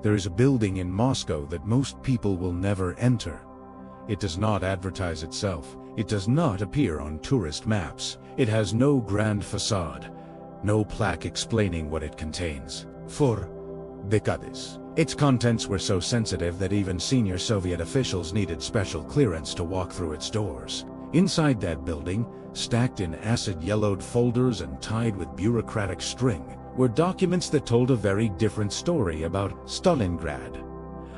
There is a building in Moscow that most people will never enter. It does not advertise itself. It does not appear on tourist maps. It has no grand facade, no plaque explaining what it contains. For decades, its contents were so sensitive that even senior Soviet officials needed special clearance to walk through its doors. Inside that building, stacked in acid-yellowed folders and tied with bureaucratic string, were documents that told a very different story about Stalingrad.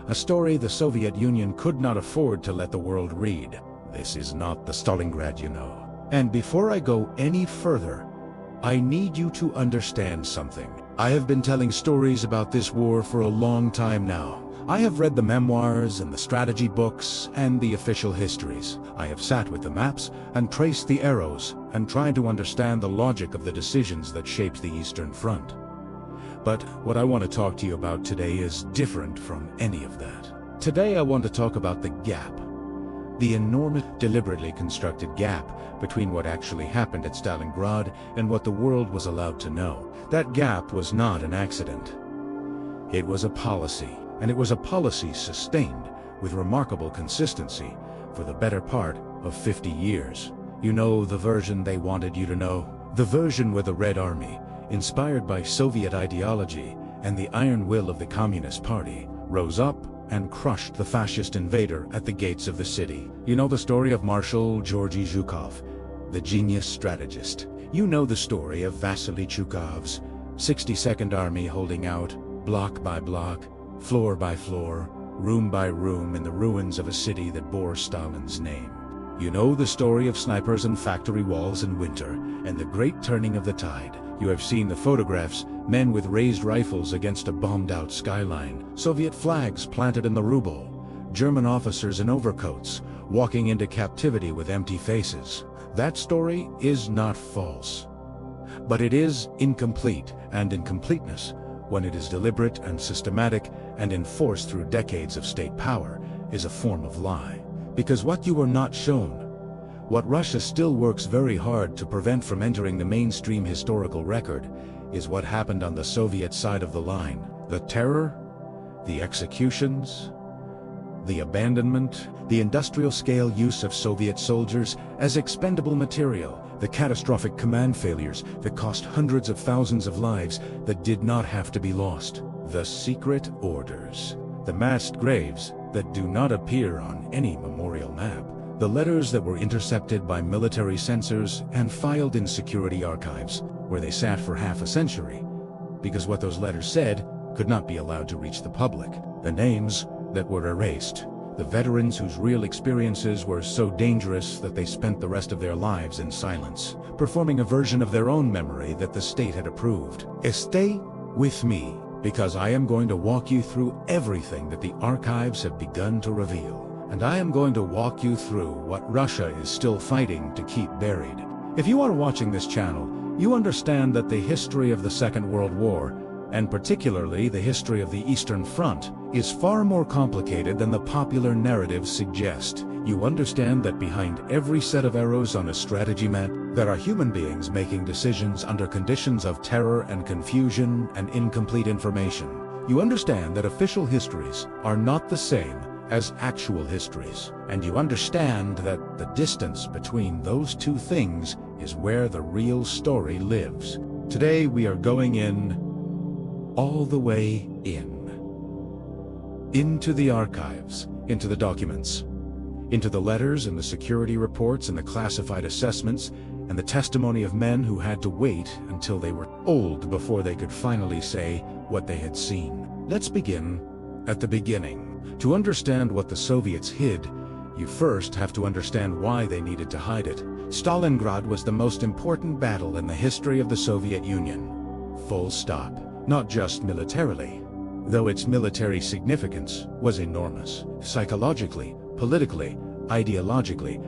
A story the Soviet Union could not afford to let the world read. This is not the Stalingrad, you know. And before I go any further, I need you to understand something. I have been telling stories about this war for a long time now. I have read the memoirs and the strategy books and the official histories. I have sat with the maps and traced the arrows and tried to understand the logic of the decisions that shaped the Eastern Front. But what I want to talk to you about today is different from any of that. Today I want to talk about the gap. The enormous, deliberately constructed gap between what actually happened at Stalingrad and what the world was allowed to know. That gap was not an accident. It was a policy, and it was a policy sustained with remarkable consistency for the better part of 50 years. You know the version they wanted you to know? The version where the Red Army, inspired by Soviet ideology and the iron will of the Communist Party, rose up and crushed the fascist invader at the gates of the city. You know the story of Marshal Georgy Zhukov, the genius strategist. You know the story of Vasily Chukov's 62nd Army holding out, block by block, floor by floor, room by room in the ruins of a city that bore Stalin's name. You know the story of snipers and factory walls in winter, and the great turning of the tide. You have seen the photographs, men with raised rifles against a bombed-out skyline, Soviet flags planted in the Ruble, German officers in overcoats, walking into captivity with empty faces. That story is not false. But it is incomplete, and incompleteness, when it is deliberate and systematic and enforced through decades of state power, is a form of lie. Because what you were not shown, what Russia still works very hard to prevent from entering the mainstream historical record, is what happened on the Soviet side of the line. The terror, the executions, the abandonment, the industrial-scale use of Soviet soldiers as expendable material, the catastrophic command failures that cost hundreds of thousands of lives that did not have to be lost, the secret orders, the massed graves that do not appear on any memorial map, the letters that were intercepted by military censors and filed in security archives, where they sat for half a century, because what those letters said could not be allowed to reach the public, the names that were erased, the veterans whose real experiences were so dangerous that they spent the rest of their lives in silence, performing a version of their own memory that the state had approved. Stay with me, because I am going to walk you through everything that the archives have begun to reveal. And I am going to walk you through what Russia is still fighting to keep buried. If you are watching this channel, you understand that the history of the Second World War, and particularly the history of the Eastern Front, is far more complicated than the popular narratives suggest. You understand that behind every set of arrows on a strategy map, there are human beings making decisions under conditions of terror and confusion and incomplete information. You understand that official histories are not the same as actual histories, and you understand that the distance between those two things is where the real story lives. Today we are going in, all the way into the archives, into the documents, into the letters and the security reports and the classified assessments and the testimony of men who had to wait until they were old before they could finally say what they had seen. Let's begin at the beginning. To understand what the Soviets hid, you first have to understand why they needed to hide it. Stalingrad was the most important battle in the history of the Soviet Union. Full stop. Not just militarily, though its military significance was enormous. Psychologically, politically, ideologically,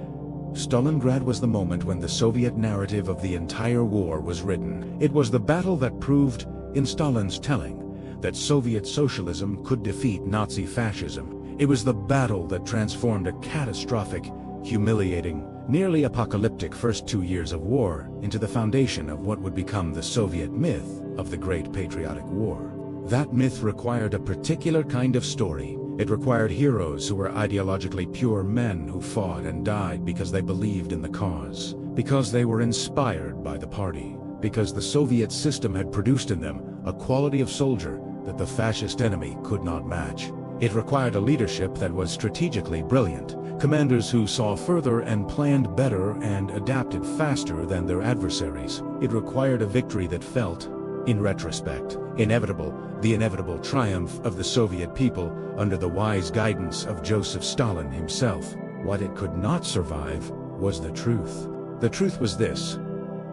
Stalingrad was the moment when the Soviet narrative of the entire war was written. It was the battle that proved, in Stalin's telling, that Soviet socialism could defeat Nazi fascism. It was the battle that transformed a catastrophic, humiliating, nearly apocalyptic first 2 years of war into the foundation of what would become the Soviet myth of the Great Patriotic War. That myth required a particular kind of story. It required heroes who were ideologically pure men who fought and died because they believed in the cause, because they were inspired by the party, because the Soviet system had produced in them a quality of soldier that the fascist enemy could not match. It required a leadership that was strategically brilliant, commanders who saw further and planned better and adapted faster than their adversaries. It required a victory that felt, in retrospect, inevitable, the inevitable triumph of the Soviet people under the wise guidance of Joseph Stalin himself. What it could not survive was the truth. The truth was this: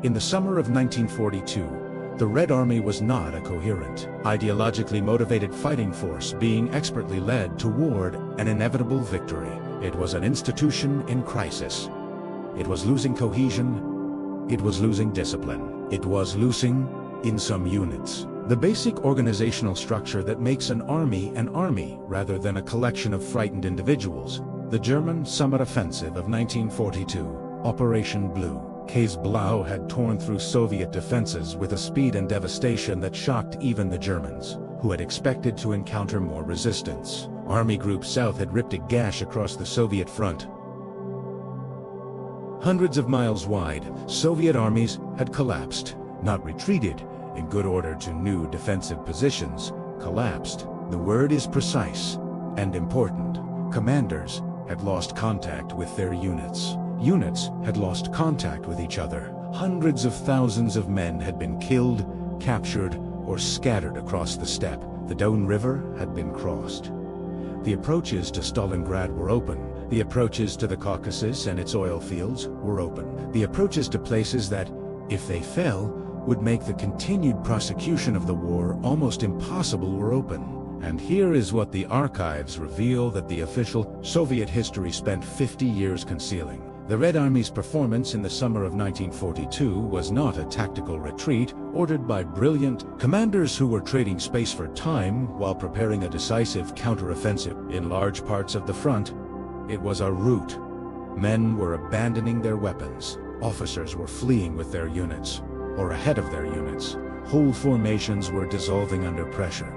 in the summer of 1942, the Red Army was not a coherent, ideologically motivated fighting force being expertly led toward an inevitable victory. It was an institution in crisis. It was losing cohesion. It was losing discipline. It was losing in some units the basic organizational structure that makes an army rather than a collection of frightened individuals. The German summer offensive of 1942, Operation Blue, Case Blau, had torn through Soviet defenses with a speed and devastation that shocked even the Germans, who had expected to encounter more resistance. Army Group South had ripped a gash across the Soviet front. Hundreds of miles wide, Soviet armies had collapsed, not retreated, in good order to new defensive positions, collapsed. The word is precise and important. Commanders had lost contact with their units. Units had lost contact with each other. Hundreds of thousands of men had been killed, captured, or scattered across the steppe. The Don River had been crossed. The approaches to Stalingrad were open. The approaches to the Caucasus and its oil fields were open. The approaches to places that, if they fell, would make the continued prosecution of the war almost impossible were open. And here is what the archives reveal that the official Soviet history spent 50 years concealing. The Red Army's performance in the summer of 1942 was not a tactical retreat ordered by brilliant commanders who were trading space for time while preparing a decisive counteroffensive in large parts of the front. It was a rout. Men were abandoning their weapons. Officers were fleeing with their units, or ahead of their units. Whole formations were dissolving under pressure.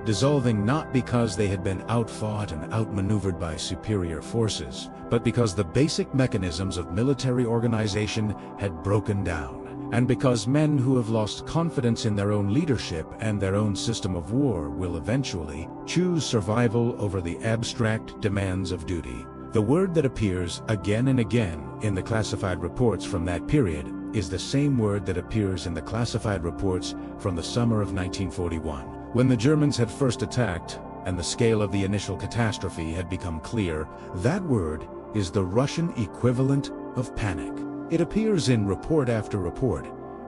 Dissolving not because they had been outfought and outmaneuvered by superior forces, but because the basic mechanisms of military organization had broken down, and because men who have lost confidence in their own leadership and their own system of war will eventually choose survival over the abstract demands of duty. The word that appears again and again in the classified reports from that period is the same word that appears in the classified reports from the summer of 1941. When the Germans had first attacked, and the scale of the initial catastrophe had become clear, that word is the Russian equivalent of panic. It appears in report after report,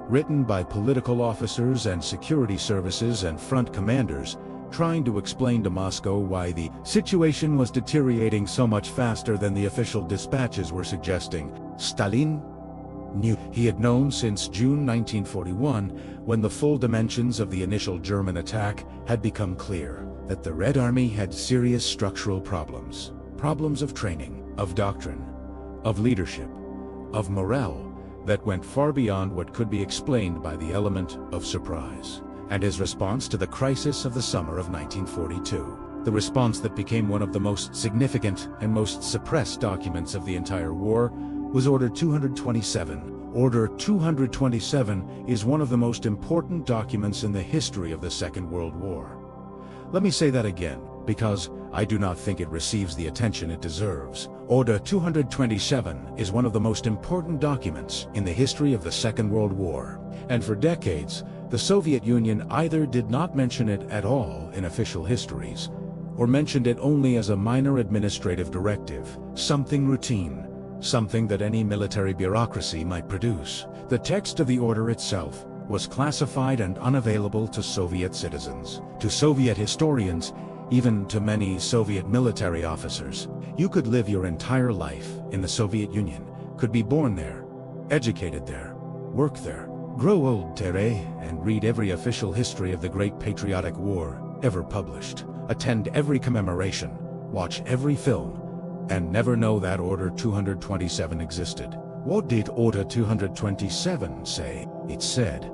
written by political officers and security services and front commanders, trying to explain to Moscow why the situation was deteriorating so much faster than the official dispatches were suggesting. Stalin knew. He had known since June 1941, when the full dimensions of the initial German attack had become clear, that the Red Army had serious structural problems. Problems of training, of doctrine, of leadership, of morale, that went far beyond what could be explained by the element of surprise. And his response to the crisis of the summer of 1942, the response that became one of the most significant and most suppressed documents of the entire war, was Order 227. Order 227 is one of the most important documents in the history of the Second World War. Let me say that again, because I do not think it receives the attention it deserves. Order 227 is one of the most important documents in the history of the Second World War, and for decades, the Soviet Union either did not mention it at all in official histories, or mentioned it only as a minor administrative directive, something routine, something that any military bureaucracy might produce. The text of the order itself was classified and unavailable to Soviet citizens, to Soviet historians, even to many Soviet military officers. You could live your entire life in the Soviet Union, could be born there, educated there, work there, grow old there, and read every official history of the Great Patriotic War ever published, attend every commemoration, watch every film, and never know that Order 227 existed. What did Order 227 say? It said,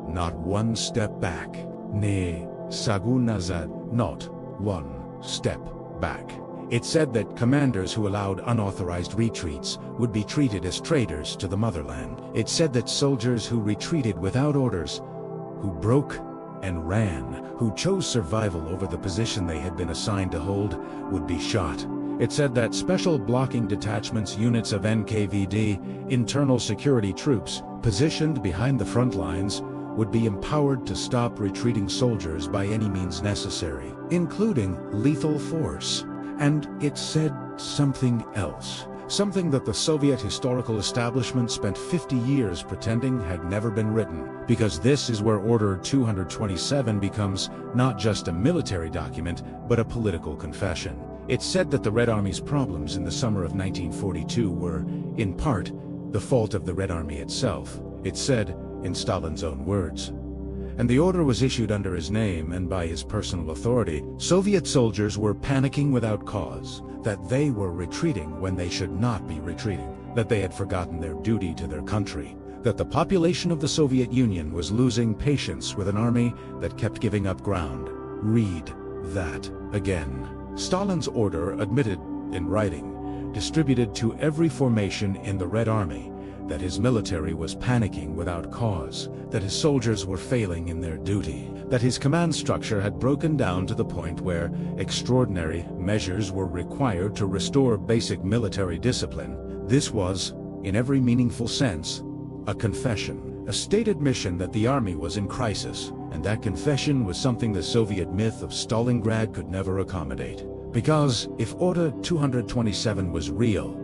not one step back. Nay, Sagu nazad, not one step back. It said that commanders who allowed unauthorized retreats would be treated as traitors to the motherland. It said that soldiers who retreated without orders, who broke and ran, who chose survival over the position they had been assigned to hold, would be shot. It said that special blocking detachments, units of NKVD, internal security troops, positioned behind the front lines, would be empowered to stop retreating soldiers by any means necessary, including lethal force. And it said something else. Something that the Soviet historical establishment spent 50 years pretending had never been written, because this is where Order 227 becomes not just a military document, but a political confession. It said that the Red Army's problems in the summer of 1942 were, in part, the fault of the Red Army itself. It said, in Stalin's own words. And the order was issued under his name and by his personal authority. Soviet soldiers were panicking without cause, that they were retreating when they should not be retreating, that they had forgotten their duty to their country, that the population of the Soviet Union was losing patience with an army that kept giving up ground. Read that again. Stalin's order admitted, in writing, distributed to every formation in the Red Army, that his military was panicking without cause, that his soldiers were failing in their duty, that his command structure had broken down to the point where extraordinary measures were required to restore basic military discipline. This was, in every meaningful sense, a confession, a state admission that the army was in crisis, and that confession was something the Soviet myth of Stalingrad could never accommodate. Because if Order 227 was real,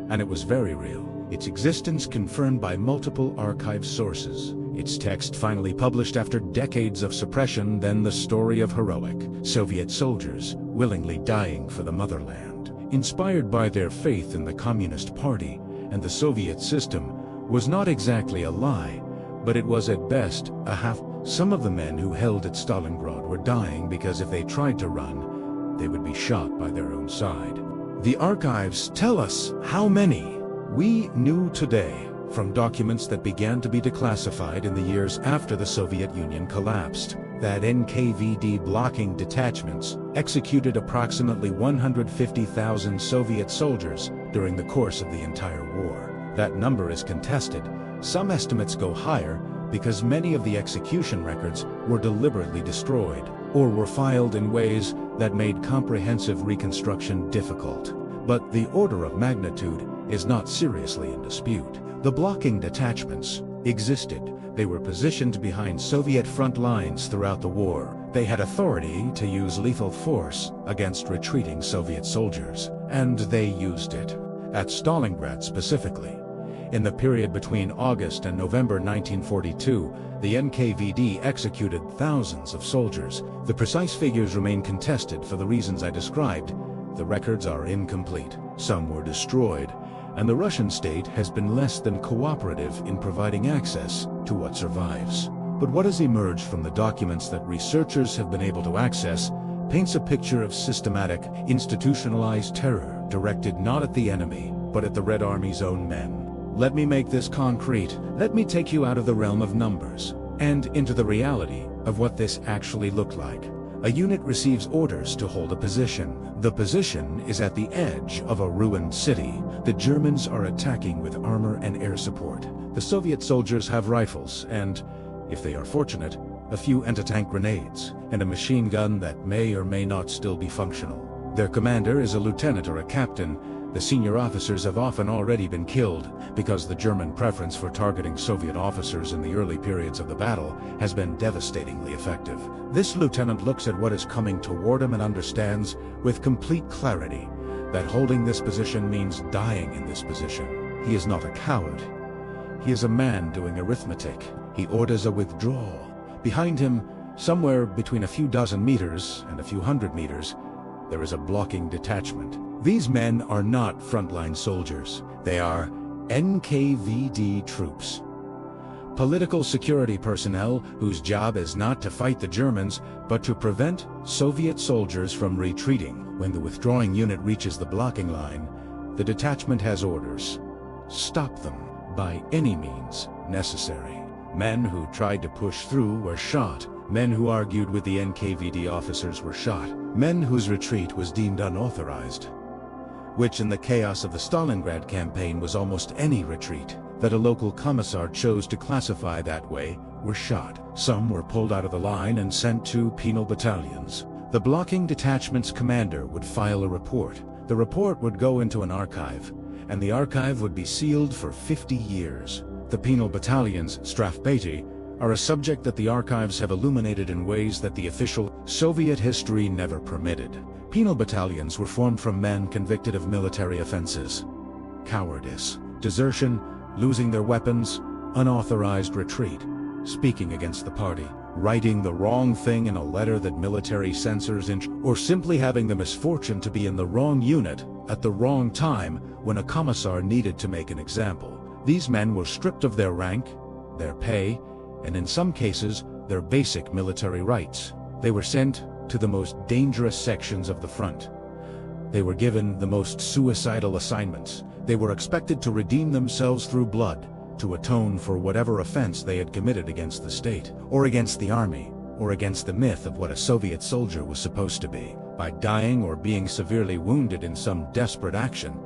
and it was very real, its existence confirmed by multiple archive sources, its text finally published after decades of suppression, then the story of heroic Soviet soldiers willingly dying for the motherland, inspired by their faith in the Communist Party and the Soviet system, was not exactly a lie, but it was at best a half. Some of the men who held at Stalingrad were dying because if they tried to run, they would be shot by their own side. The archives tell us how many. We knew today from documents that began to be declassified in the years after the Soviet Union collapsed, that NKVD blocking detachments executed approximately 150,000 Soviet soldiers during the course of the entire war. That number is contested. Some estimates go higher because many of the execution records were deliberately destroyed or were filed in ways that made comprehensive reconstruction difficult. But the order of magnitude is not seriously in dispute. The blocking detachments existed. They were positioned behind Soviet front lines throughout the war. They had authority to use lethal force against retreating Soviet soldiers, and they used it. At Stalingrad specifically. In the period between August and November 1942, the NKVD executed thousands of soldiers. The precise figures remain contested for the reasons I described. The records are incomplete. Some were destroyed, and the Russian state has been less than cooperative in providing access to what survives. But what has emerged from the documents that researchers have been able to access paints a picture of systematic, institutionalized terror directed not at the enemy, but at the Red Army's own men. Let me make this concrete. Let me take you out of the realm of numbers and into the reality of what this actually looked like. A unit receives orders to hold a position. The position is at the edge of a ruined city. The Germans are attacking with armor and air support. The Soviet soldiers have rifles and, if they are fortunate, a few anti-tank grenades and a machine gun that may or may not still be functional. Their commander is a lieutenant or a captain. The senior officers have often already been killed because the German preference for targeting Soviet officers in the early periods of the battle has been devastatingly effective. This lieutenant looks at what is coming toward him and understands with complete clarity that holding this position means dying in this position. He is not a coward. He is a man doing arithmetic. He orders a withdrawal. Behind him, somewhere between a few dozen meters and a few hundred meters, there is a blocking detachment. These men are not frontline soldiers. They are NKVD troops. Political security personnel whose job is not to fight the Germans, but to prevent Soviet soldiers from retreating. When the withdrawing unit reaches the blocking line, the detachment has orders. Stop them by any means necessary. Men who tried to push through were shot. Men who argued with the NKVD officers were shot. Men whose retreat was deemed unauthorized, which in the chaos of the Stalingrad campaign was almost any retreat that a local commissar chose to classify that way, were shot. Some were pulled out of the line and sent to penal battalions. The blocking detachment's commander would file a report. The report would go into an archive, and the archive would be sealed for 50 years. The penal battalions, strafbati, are a subject that the archives have illuminated in ways that the official Soviet history never permitted. Penal battalions were formed from men convicted of military offenses: cowardice, desertion, losing their weapons, unauthorized retreat, speaking against the party, writing the wrong thing in a letter that military censors or simply having the misfortune to be in the wrong unit at the wrong time when a commissar needed to make an example. These men were stripped of their rank, their pay, and in some cases, their basic military rights. They were sent to the most dangerous sections of the front. They were given the most suicidal assignments. They were expected to redeem themselves through blood, to atone for whatever offense they had committed against the state, or against the army, or against the myth of what a Soviet soldier was supposed to be, by dying or being severely wounded in some desperate action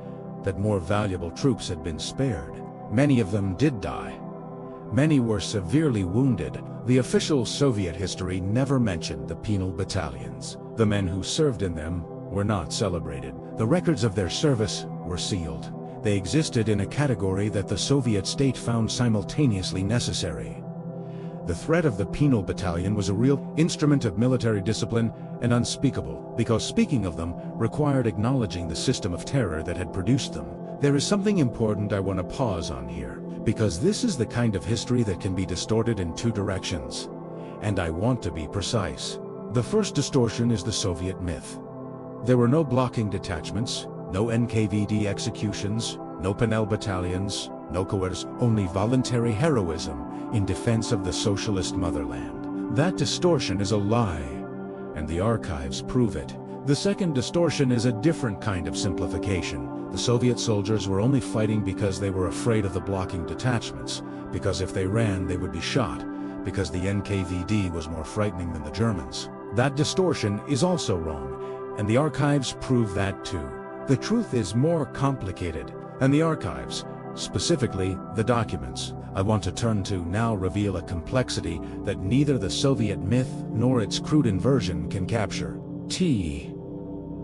that more valuable troops had been spared. Many of them did die. Many were severely wounded. The official Soviet history never mentioned the penal battalions. The men who served in them were not celebrated. The records of their service were sealed. They existed in a category that the Soviet state found simultaneously necessary. The threat of the penal battalion was a real instrument of military discipline and unspeakable, because speaking of them required acknowledging the system of terror that had produced them. There is something important I want to pause on here, because this is the kind of history that can be distorted in two directions, and I want to be precise. The first distortion is the Soviet myth. There were no blocking detachments, no NKVD executions, no penal battalions, no coercion, only voluntary heroism in defense of the socialist motherland. That distortion is a lie, and the archives prove it. The second distortion is a different kind of simplification. The Soviet soldiers were only fighting because they were afraid of the blocking detachments, because if they ran they would be shot, because the NKVD was more frightening than the Germans. That distortion is also wrong, and the archives prove that too. The truth is more complicated, and the archives, specifically the documents I want to turn to now, reveal a complexity that neither the Soviet myth nor its crude inversion can capture.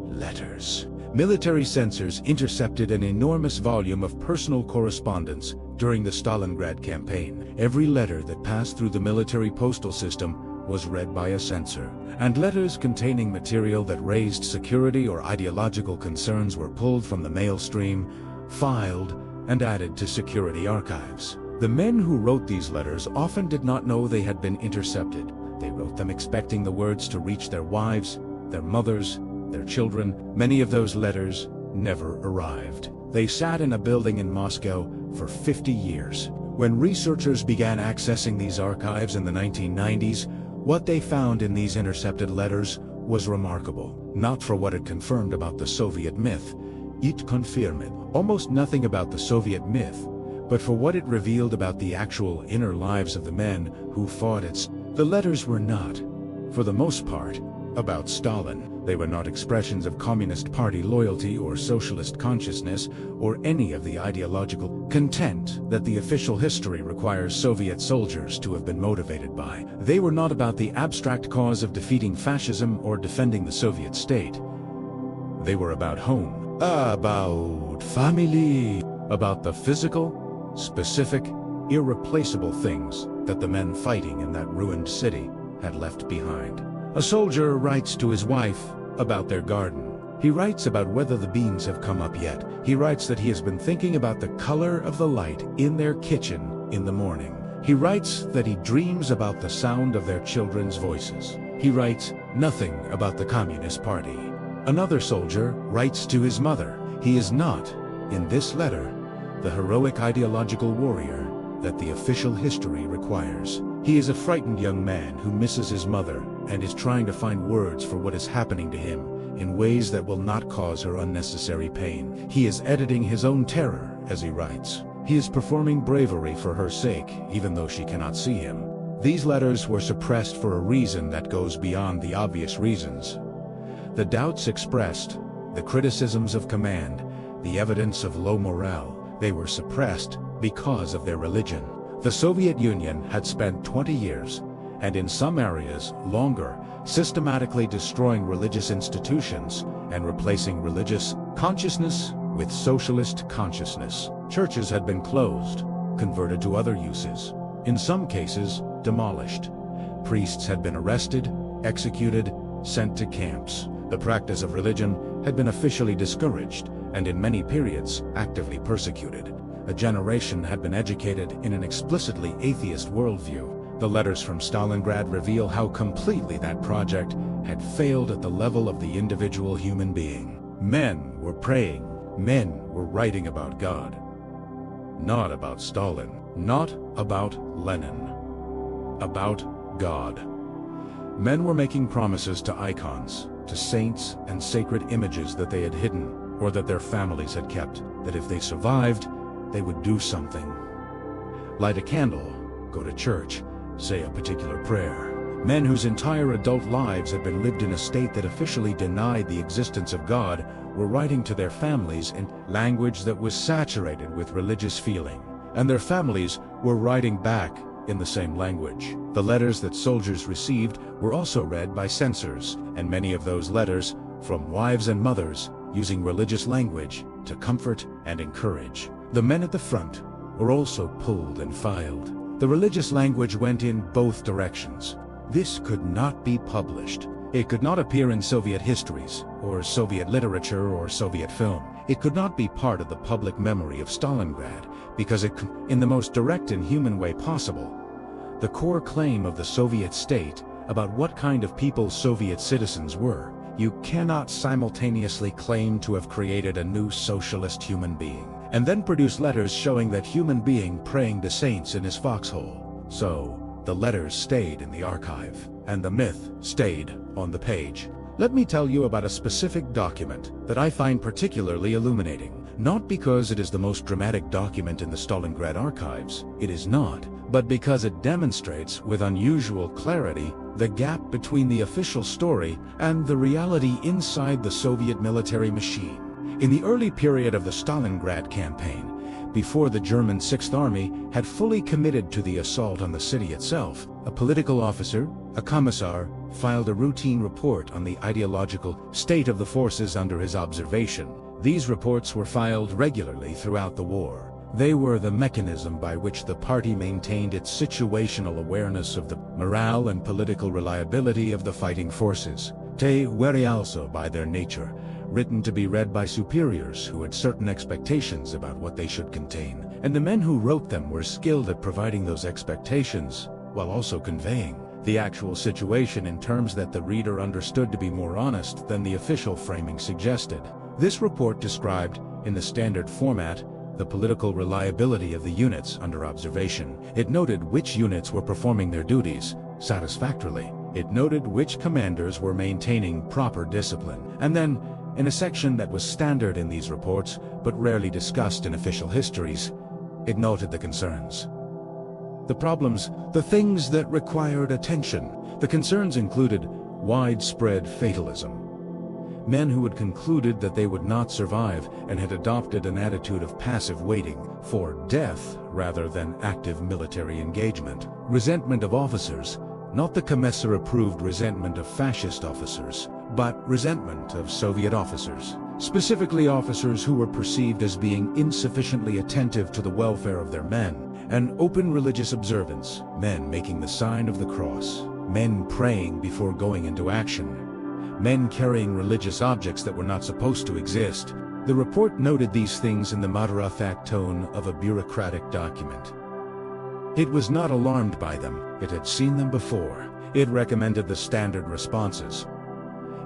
Letters. Military censors intercepted an enormous volume of personal correspondence during the Stalingrad campaign. Every letter that passed through the military postal system was read by a censor, and letters containing material that raised security or ideological concerns were pulled from the mail stream, filed, and added to security archives. The men who wrote these letters often did not know they had been intercepted. They wrote them expecting the words to reach their wives, their mothers, their children. Many of those letters never arrived. They sat in a building in Moscow for 50 years. When researchers began accessing these archives in the 1990s, what they found in these intercepted letters was remarkable. Not for what it confirmed about the Soviet myth. It confirmed almost nothing about the Soviet myth, but for what it revealed about the actual inner lives of the men who fought it. The letters were not, for the most part, about Stalin. They were not expressions of Communist Party loyalty or socialist consciousness or any of the ideological content that the official history requires Soviet soldiers to have been motivated by. They were not about the abstract cause of defeating fascism or defending the Soviet state. They were about home, about family, about the physical, specific, irreplaceable things that the men fighting in that ruined city had left behind. A soldier writes to his wife about their garden. He writes about whether the beans have come up yet. He writes that he has been thinking about the color of the light in their kitchen in the morning. He writes that he dreams about the sound of their children's voices. He writes nothing about the Communist Party. Another soldier writes to his mother. He is not, in this letter, the heroic ideological warrior that the official history requires. He is a frightened young man who misses his mother and is trying to find words for what is happening to him in ways that will not cause her unnecessary pain. He is editing his own terror as he writes. He is performing bravery for her sake, even though she cannot see him. These letters were suppressed for a reason that goes beyond the obvious reasons. The doubts expressed, the criticisms of command, the evidence of low morale, they were suppressed because of their religion. The Soviet Union had spent 20 years, and in some areas longer, systematically destroying religious institutions and replacing religious consciousness with socialist consciousness. Churches had been closed, converted to other uses, in some cases demolished. Priests had been arrested, executed, sent to camps. The practice of religion had been officially discouraged, and in many periods actively persecuted. A generation had been educated in an explicitly atheist worldview. The letters from Stalingrad reveal how completely that project had failed at the level of the individual human being. Men were praying, men were writing about God. Not about Stalin, not about Lenin. About God. Men were making promises to icons, to saints and sacred images that they had hidden, or that their families had kept, that if they survived, they would do something. Light a candle, go to church, say a particular prayer. Men whose entire adult lives had been lived in a state that officially denied the existence of God were writing to their families in language that was saturated with religious feeling, and their families were writing back in the same language. The letters that soldiers received were also read by censors, and many of those letters, from wives and mothers, using religious language to comfort and encourage. The men at the front were also pulled and filed. The religious language went in both directions. This could not be published. It could not appear in Soviet histories, or Soviet literature, or Soviet film. It could not be part of the public memory of Stalingrad, because it could, in the most direct and human way possible, the core claim of the Soviet state about what kind of people Soviet citizens were. You cannot simultaneously claim to have created a new socialist human being, and then produce letters showing that human being praying to saints in his foxhole. So, the letters stayed in the archive, and the myth stayed on the page. Let me tell you about a specific document that I find particularly illuminating. Not because it is the most dramatic document in the Stalingrad archives, it is not, but because it demonstrates with unusual clarity the gap between the official story and the reality inside the Soviet military machine. In the early period of the Stalingrad campaign, before the German Sixth Army had fully committed to the assault on the city itself, a political officer, a commissar, filed a routine report on the ideological state of the forces under his observation. These reports were filed regularly throughout the war. They were the mechanism by which the party maintained its situational awareness of the morale and political reliability of the fighting forces. They were also, by their nature, written to be read by superiors who had certain expectations about what they should contain, and the men who wrote them were skilled at providing those expectations, while also conveying the actual situation in terms that the reader understood to be more honest than the official framing suggested. This report described, in the standard format, the political reliability of the units under observation. It noted which units were performing their duties satisfactorily. It noted which commanders were maintaining proper discipline, and then, in a section that was standard in these reports, but rarely discussed in official histories, it noted the concerns. The problems, the things that required attention. The concerns included widespread fatalism. Men who had concluded that they would not survive and had adopted an attitude of passive waiting for death rather than active military engagement. Resentment of officers, not the Commissar-approved resentment of fascist officers, but resentment of Soviet officers, specifically officers who were perceived as being insufficiently attentive to the welfare of their men, and open religious observance, men making the sign of the cross, men praying before going into action, men carrying religious objects that were not supposed to exist. The report noted these things in the matter-of-fact tone of a bureaucratic document. It was not alarmed by them. It had seen them before. It recommended the standard responses: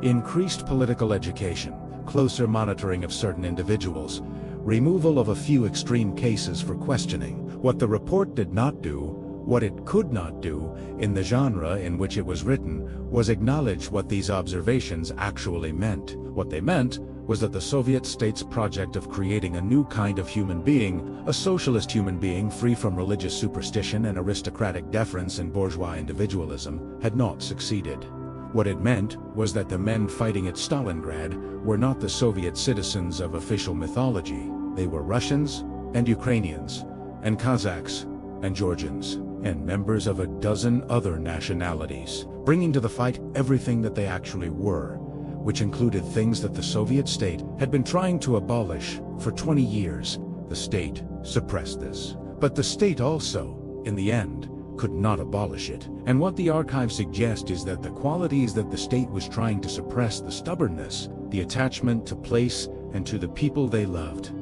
increased political education, closer monitoring of certain individuals, removal of a few extreme cases for questioning. What the report did not do, what it could not do, in the genre in which it was written, was acknowledge what these observations actually meant. What they meant was that the Soviet state's project of creating a new kind of human being, a socialist human being free from religious superstition and aristocratic deference and bourgeois individualism, had not succeeded. What it meant was that the men fighting at Stalingrad were not the Soviet citizens of official mythology. They were Russians and Ukrainians and Kazakhs and Georgians and members of a dozen other nationalities, bringing to the fight everything that they actually were, which included things that the Soviet state had been trying to abolish for 20 years. The state suppressed this. But the state also, in the end, could not abolish it. And what the archives suggest is that the qualities that the state was trying to suppress, the stubbornness, the attachment to place and to the people they loved,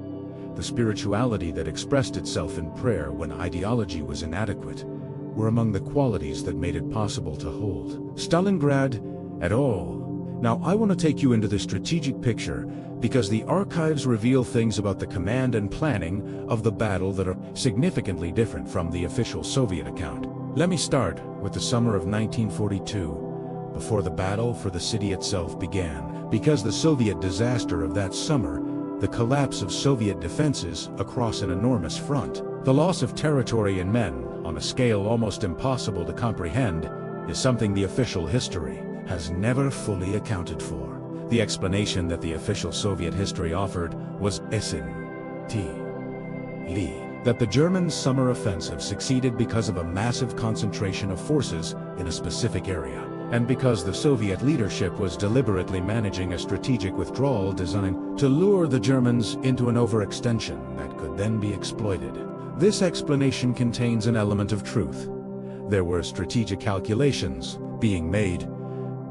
the spirituality that expressed itself in prayer when ideology was inadequate, were among the qualities that made it possible to hold Stalingrad at all. Now, I want to take you into the strategic picture because the archives reveal things about the command and planning of the battle that are significantly different from the official Soviet account. Let me start with the summer of 1942, before the battle for the city itself began, because the Soviet disaster of that summer, the collapse of Soviet defenses across an enormous front, the loss of territory and men on a scale almost impossible to comprehend, is something the official history has never fully accounted for. The explanation that the official Soviet history offered was that the German summer offensive succeeded because of a massive concentration of forces in a specific area, and because the Soviet leadership was deliberately managing a strategic withdrawal designed to lure the Germans into an overextension that could then be exploited. This explanation contains an element of truth. There were strategic calculations being made,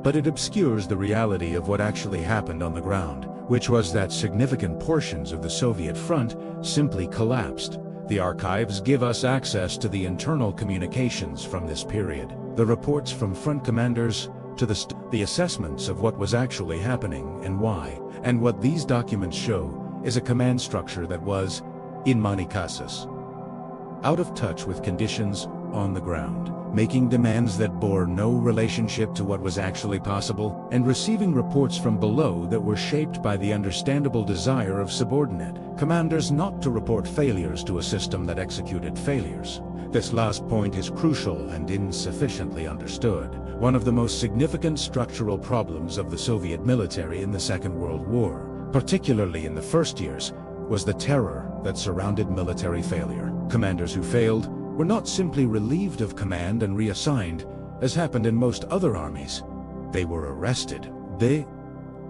but it obscures the reality of what actually happened on the ground, which was that significant portions of the Soviet front simply collapsed. The archives give us access to the internal communications from this period, the reports from front commanders to the assessments of what was actually happening and why. And what these documents show is a command structure that was, in many cases, out of touch with conditions on the ground, making demands that bore no relationship to what was actually possible, and receiving reports from below that were shaped by the understandable desire of subordinate commanders not to report failures to a system that executed failures. This last point is crucial and insufficiently understood. One of the most significant structural problems of the Soviet military in the Second World War, particularly in the first years, was the terror that surrounded military failure. Commanders who failed were not simply relieved of command and reassigned, as happened in most other armies. They were arrested. They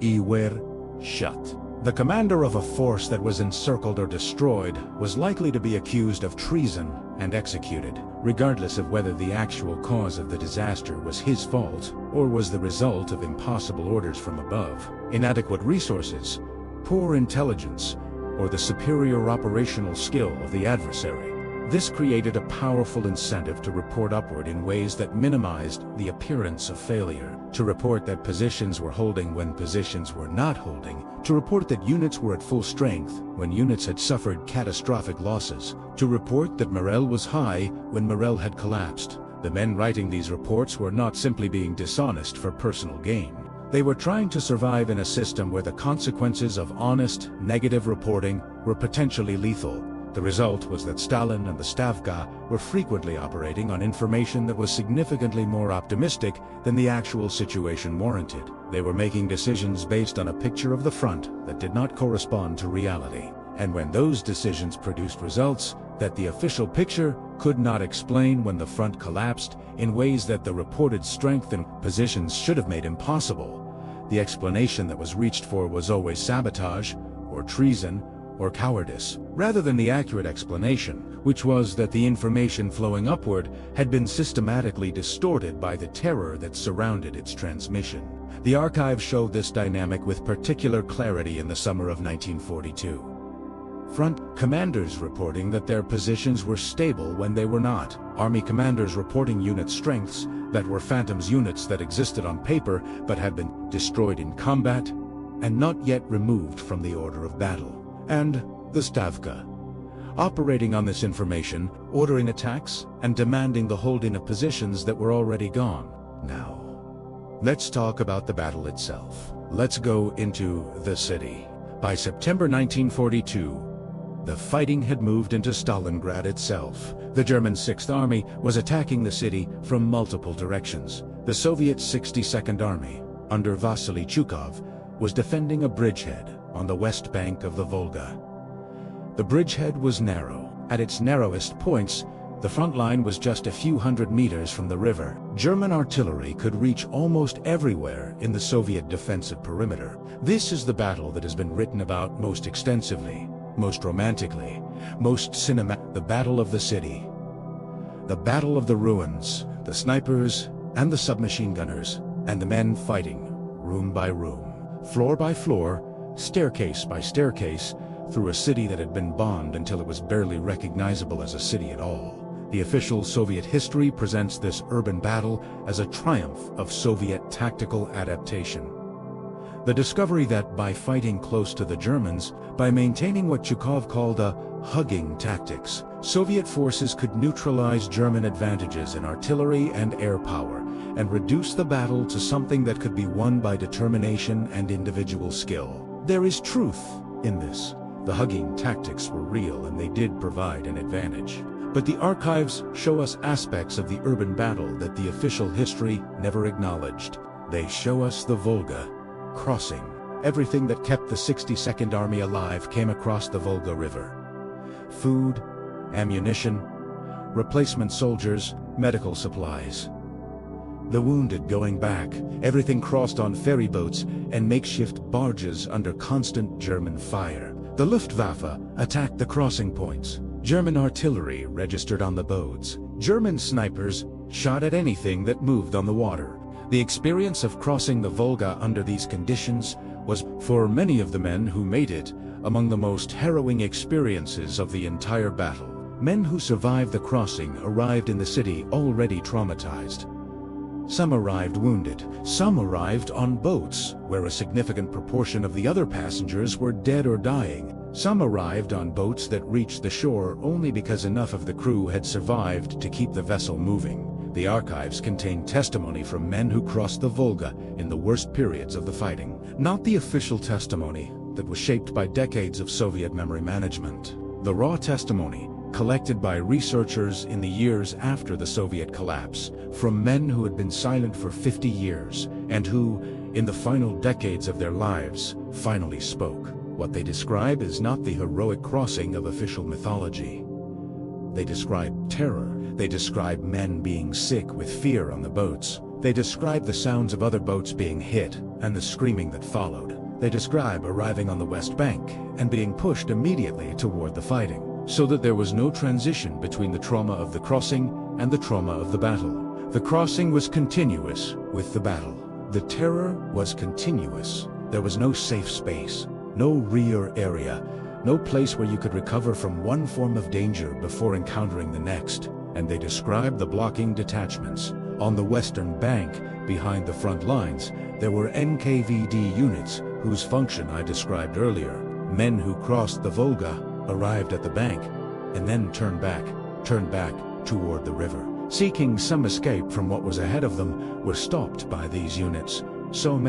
were shot. The commander of a force that was encircled or destroyed was likely to be accused of treason and executed, regardless of whether the actual cause of the disaster was his fault or was the result of impossible orders from above, inadequate resources, poor intelligence, or the superior operational skill of the adversary. This created a powerful incentive to report upward in ways that minimized the appearance of failure, to report that positions were holding when positions were not holding, to report that units were at full strength when units had suffered catastrophic losses, to report that morale was high when morale had collapsed. The men writing these reports were not simply being dishonest for personal gain. They were trying to survive in a system where the consequences of honest, negative reporting were potentially lethal. The result was that Stalin and the Stavka were frequently operating on information that was significantly more optimistic than the actual situation warranted. They were making decisions based on a picture of the front that did not correspond to reality. And when those decisions produced results that the official picture could not explain, when the front collapsed in ways that the reported strength and positions should have made impossible, the explanation that was reached for was always sabotage, or treason, or cowardice, rather than the accurate explanation, which was that the information flowing upward had been systematically distorted by the terror that surrounded its transmission. The archives show this dynamic with particular clarity in the summer of 1942. Front commanders reporting that their positions were stable when they were not. Army commanders reporting unit strengths that were phantoms, units that existed on paper but had been destroyed in combat and not yet removed from the order of battle. And the Stavka, operating on this information, ordering attacks and demanding the holding of positions that were already gone. Now, Let's talk about the battle itself. Let's go into the city. By September 1942, the fighting had moved into Stalingrad itself. The German 6th Army was attacking the city from multiple directions. The Soviet 62nd Army, under Vasily Chukov, was defending a bridgehead on the west bank of the Volga. The bridgehead was narrow. At its narrowest points, the front line was just a few hundred meters from the river. German artillery could reach almost everywhere in the Soviet defensive perimeter. This is the battle that has been written about most extensively, most romantically, most cinematic. The Battle of the City. The Battle of the Ruins, the snipers and the submachine gunners, and the men fighting, room by room, floor by floor, staircase by staircase, through a city that had been bombed until it was barely recognizable as a city at all. The official Soviet history presents this urban battle as a triumph of Soviet tactical adaptation. The discovery that by fighting close to the Germans, by maintaining what Chukov called a hugging tactics, Soviet forces could neutralize German advantages in artillery and air power, and reduce the battle to something that could be won by determination and individual skill. There is truth in this. The hugging tactics were real and they did provide an advantage. But the archives show us aspects of the urban battle that the official history never acknowledged. They show us the Volga crossing. Everything that kept the 62nd Army alive came across the Volga River. Food, ammunition, replacement soldiers, medical supplies. The wounded going back, everything crossed on ferry boats and makeshift barges under constant German fire. The Luftwaffe attacked the crossing points. German artillery registered on the boats. German snipers shot at anything that moved on the water. The experience of crossing the Volga under these conditions was, for many of the men who made it, among the most harrowing experiences of the entire battle. Men who survived the crossing arrived in the city already traumatized. Some arrived wounded. Some arrived on boats, where a significant proportion of the other passengers were dead or dying. Some arrived on boats that reached the shore only because enough of the crew had survived to keep the vessel moving. The archives contain testimony from men who crossed the Volga in the worst periods of the fighting. Not the official testimony that was shaped by decades of Soviet memory management. The raw testimony, collected by researchers in the years after the Soviet collapse, from men who had been silent for 50 years, and who, in the final decades of their lives, finally spoke. What they describe is not the heroic crossing of official mythology. They describe terror. They describe men being sick with fear on the boats. They describe the sounds of other boats being hit, and the screaming that followed. They describe arriving on the West Bank, and being pushed immediately toward the fighting, so that there was no transition between the trauma of the crossing and the trauma of the battle. The crossing was continuous with the battle. The terror was continuous. There was no safe space, no rear area, no place where you could recover from one form of danger before encountering the next. And they described the blocking detachments. On the western bank, behind the front lines, there were NKVD units whose function I described earlier. Men who crossed the Volga, arrived at the bank, and then turned back toward the river. Seeking some escape from what was ahead of them, were stopped by these units. Some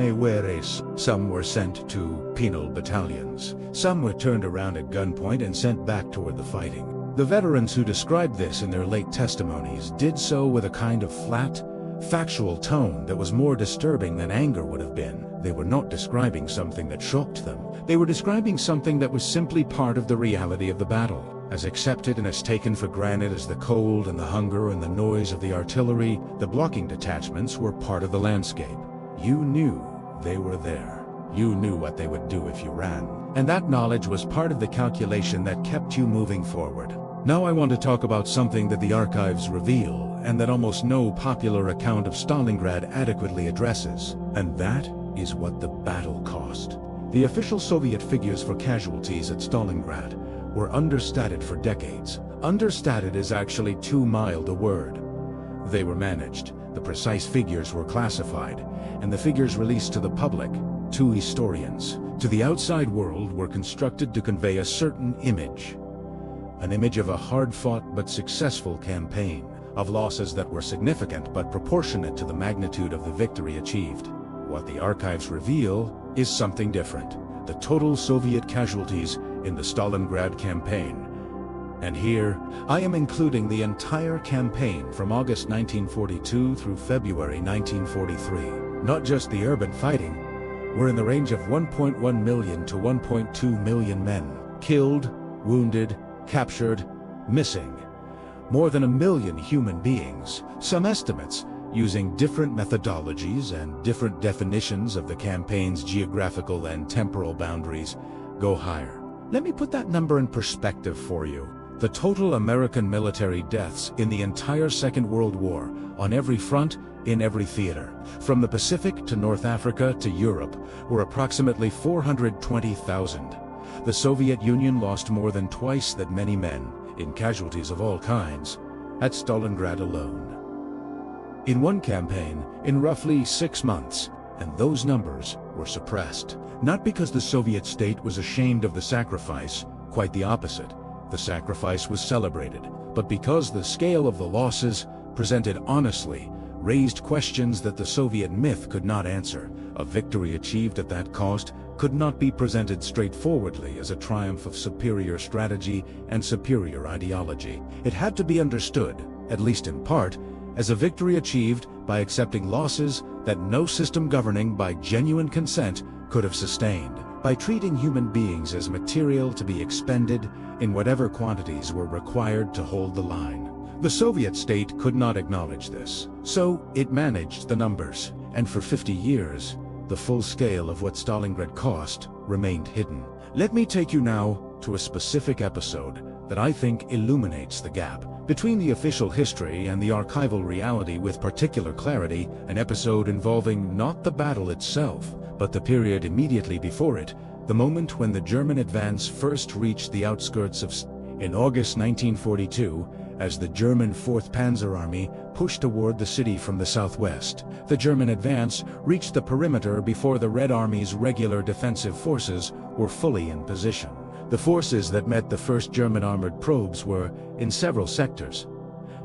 were sent to penal battalions. Some were turned around at gunpoint and sent back toward the fighting. The veterans who described this in their late testimonies did so with a kind of flat, factual tone that was more disturbing than anger would have been. They were not describing something that shocked them. They were describing something that was simply part of the reality of the battle, as accepted and as taken for granted as the cold and the hunger and the noise of the artillery. The blocking detachments were part of the landscape. You knew they were there. You knew what they would do if you ran. And that knowledge was part of the calculation that kept you moving forward. Now I want to talk about something that the archives reveal, and that almost no popular account of Stalingrad adequately addresses, and that is what the battle cost. The official Soviet figures for casualties at Stalingrad were understated for decades. Understated is actually too mild a word. They were managed, the precise figures were classified, and the figures released to the public, to historians, to the outside world, were constructed to convey a certain image. An image of a hard-fought but successful campaign. of losses that were significant but proportionate to the magnitude of the victory achieved. What the archives reveal is something different: the total Soviet casualties in the Stalingrad campaign. And here, I am including the entire campaign from August 1942 through February 1943. Not just the urban fighting. We're in the range of 1.1 million to 1.2 million men, killed, wounded, captured, missing. More than 1 million human beings. Some estimates, using different methodologies and different definitions of the campaign's geographical and temporal boundaries, go higher. Let me put that number in perspective for you. The total American military deaths in the entire Second World War, on every front, in every theater, from the Pacific to North Africa to Europe, were approximately 420,000. The Soviet Union lost more than twice that many men, in casualties of all kinds, at Stalingrad alone. In one campaign, in roughly 6 months, and those numbers were suppressed. Not because the Soviet state was ashamed of the sacrifice, quite the opposite. The sacrifice was celebrated, but because the scale of the losses, presented honestly, raised questions that the Soviet myth could not answer. A victory achieved at that cost could not be presented straightforwardly as a triumph of superior strategy and superior ideology. It had to be understood, at least in part, as a victory achieved by accepting losses that no system governing by genuine consent could have sustained, by treating human beings as material to be expended in whatever quantities were required to hold the line. The Soviet state could not acknowledge this, so it managed the numbers, and for 50 years, the full scale of what Stalingrad cost remained hidden. Let me take you now to a specific episode that I think illuminates the gap between the official history and the archival reality with particular clarity, an episode involving not the battle itself, but the period immediately before it, the moment when the German advance first reached the outskirts of in August 1942, as the German 4th Panzer Army pushed toward the city from the southwest. The German advance reached the perimeter before the Red Army's regular defensive forces were fully in position. The forces that met the 1st German armored probes were in several sectors,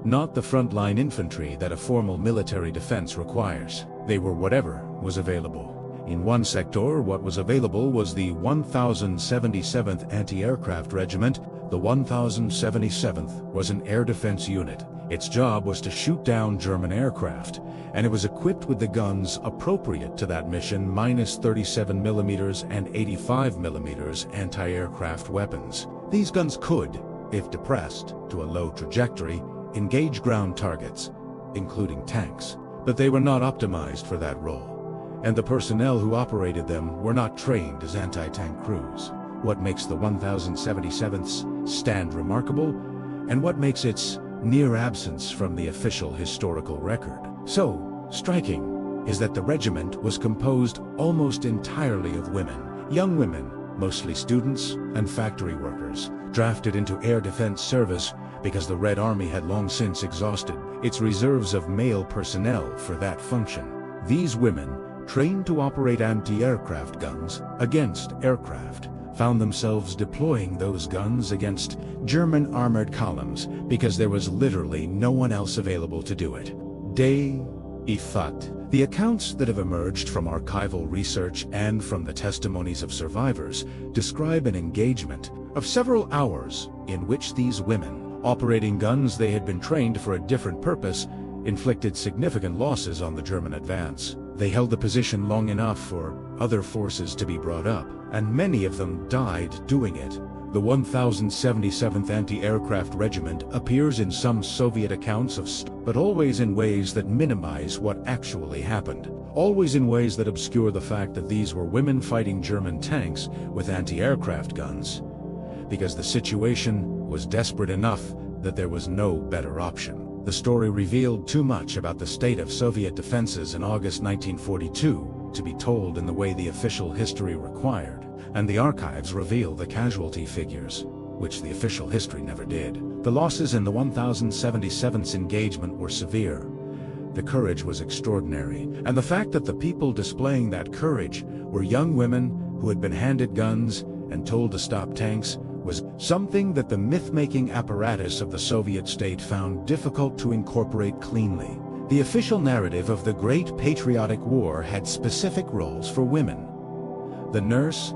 not the frontline infantry that a formal military defense requires. They were whatever was available. In one sector, what was available was the 1077th Anti-Aircraft Regiment. The 1077th was an air defense unit. Its job was to shoot down German aircraft, and it was equipped with the guns appropriate to that mission, minus 37mm and 85mm anti-aircraft weapons. These guns could, if depressed to a low trajectory, engage ground targets, including tanks. But they were not optimized for that role, and the personnel who operated them were not trained as anti-tank crews. What makes the 1077th stand remarkable, and what makes its near absence from the official historical record so striking, is that the regiment was composed almost entirely of women, young women, mostly students and factory workers, drafted into air defense service because the Red Army had long since exhausted its reserves of male personnel for that function. These women, trained to operate anti-aircraft guns against aircraft, found themselves deploying those guns against German armored columns because there was literally no one else available to do it. Day Ifat. The accounts that have emerged from archival research and from the testimonies of survivors describe an engagement of several hours in which these women, operating guns they had been trained for a different purpose, inflicted significant losses on the German advance. They held the position long enough for other forces to be brought up, and many of them died doing it. The 1077th Anti-Aircraft Regiment appears in some Soviet accounts but always in ways that minimize what actually happened. Always in ways that obscure the fact that these were women fighting German tanks with anti-aircraft guns, because the situation was desperate enough that there was no better option. The story revealed too much about the state of Soviet defenses in August 1942 to be told in the way the official history required, and the archives reveal the casualty figures, which the official history never did. The losses in the 1077th's engagement were severe. The courage was extraordinary, and the fact that the people displaying that courage were young women who had been handed guns and told to stop tanks was something that the myth-making apparatus of the Soviet state found difficult to incorporate cleanly. The official narrative of the Great Patriotic War had specific roles for women. The nurse,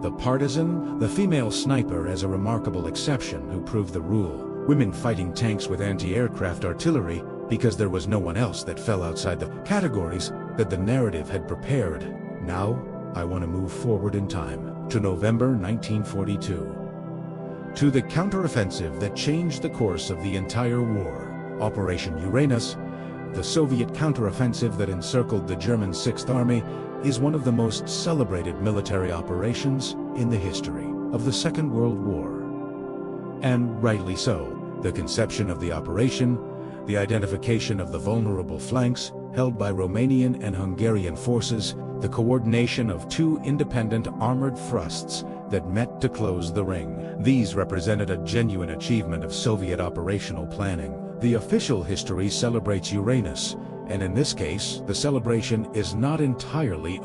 the partisan, the female sniper as a remarkable exception who proved the rule. Women fighting tanks with anti-aircraft artillery because there was no one else that fell outside the categories that the narrative had prepared. Now, I want to move forward in time to November 1942. To the counteroffensive that changed the course of the entire war, Operation Uranus, the Soviet counteroffensive that encircled the German Sixth Army, is one of the most celebrated military operations in the history of the Second World War. And rightly so. The conception of the operation, the identification of the vulnerable flanks held by Romanian and Hungarian forces, the coordination of two independent armored thrusts that met to close the ring. These represented a genuine achievement of Soviet operational planning. The official history celebrates Uranus, and in this case, the celebration is not entirely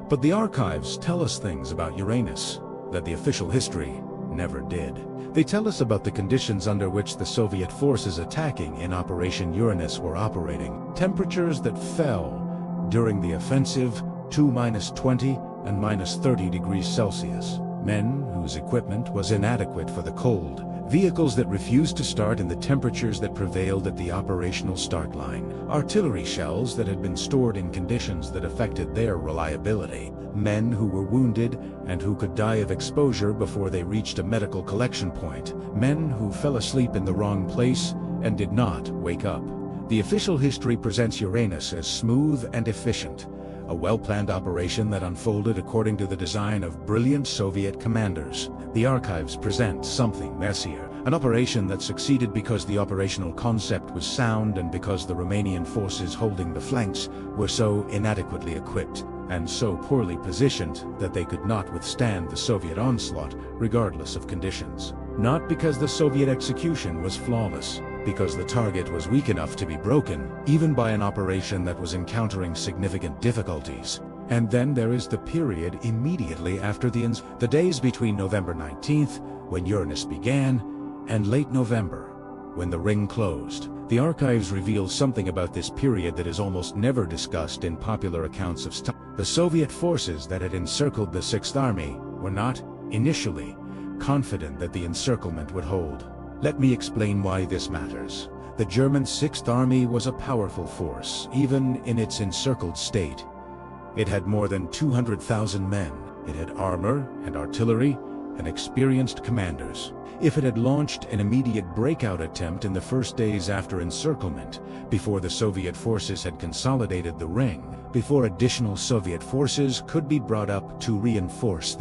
but the archives tell us things about Uranus that the official history never did. They tell us about the conditions under which the Soviet forces attacking in Operation Uranus were operating. Temperatures that fell during the offensive to -20 and -30 degrees Celsius. Men whose equipment was inadequate for the cold. Vehicles that refused to start in the temperatures that prevailed at the operational start line. Artillery shells that had been stored in conditions that affected their reliability. Men who were wounded and who could die of exposure before they reached a medical collection point. Men who fell asleep in the wrong place and did not wake up. The official history presents Uranus as smooth and efficient, a well-planned operation that unfolded according to the design of brilliant Soviet commanders. The archives present something messier, an operation that succeeded because the operational concept was sound and because the Romanian forces holding the flanks were so inadequately equipped and so poorly positioned that they could not withstand the Soviet onslaught regardless of conditions. Not because the Soviet execution was flawless, because the target was weak enough to be broken, even by an operation that was encountering significant difficulties. And then there is the period immediately after the days between November 19th, when Uranus began, and late November, when the ring closed. The archives reveal something about this period that is almost never discussed in popular accounts of the Soviet forces that had encircled the Sixth Army were not, initially, confident that the encirclement would hold. Let me explain why this matters. The German Sixth Army was a powerful force, even in its encircled state. It had more than 200,000 men. It had armor and artillery and experienced commanders. If it had launched an immediate breakout attempt in the first days after encirclement, before the Soviet forces had consolidated the ring, before additional Soviet forces could be brought up to reinforce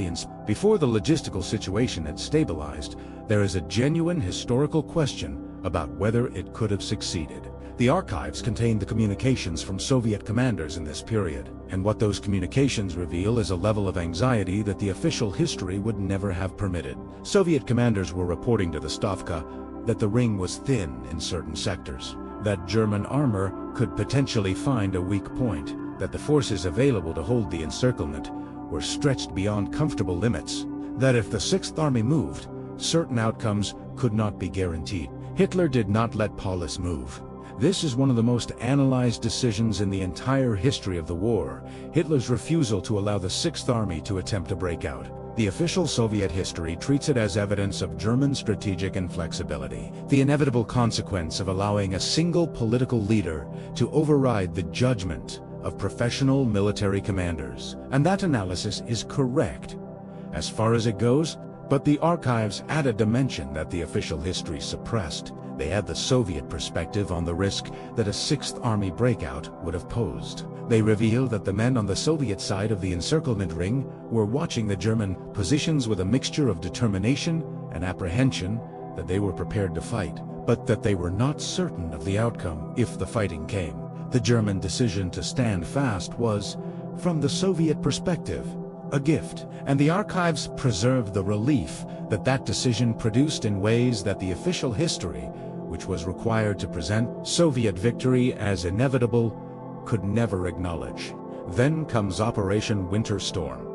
before the logistical situation had stabilized, there is a genuine historical question about whether it could have succeeded. The archives contain the communications from Soviet commanders in this period, and what those communications reveal is a level of anxiety that the official history would never have permitted. Soviet commanders were reporting to the Stavka that the ring was thin in certain sectors, that German armor could potentially find a weak point, that the forces available to hold the encirclement were stretched beyond comfortable limits, that if the Sixth Army moved, certain outcomes could not be guaranteed. Hitler did not let Paulus move. This is one of the most analyzed decisions in the entire history of the war, Hitler's refusal to allow the Sixth Army to attempt a breakout. The official Soviet history treats it as evidence of German strategic inflexibility, the inevitable consequence of allowing a single political leader to override the judgment of professional military commanders. And that analysis is correct, as far as it goes, but the archives add a dimension that the official history suppressed. They add the Soviet perspective on the risk that a Sixth Army breakout would have posed. They reveal that the men on the Soviet side of the encirclement ring were watching the German positions with a mixture of determination and apprehension that they were prepared to fight, but that they were not certain of the outcome if the fighting came. The German decision to stand fast was, from the Soviet perspective, a gift, and the archives preserve the relief that that decision produced in ways that the official history, which was required to present Soviet victory as inevitable, could never acknowledge. Then comes Operation Winter Storm.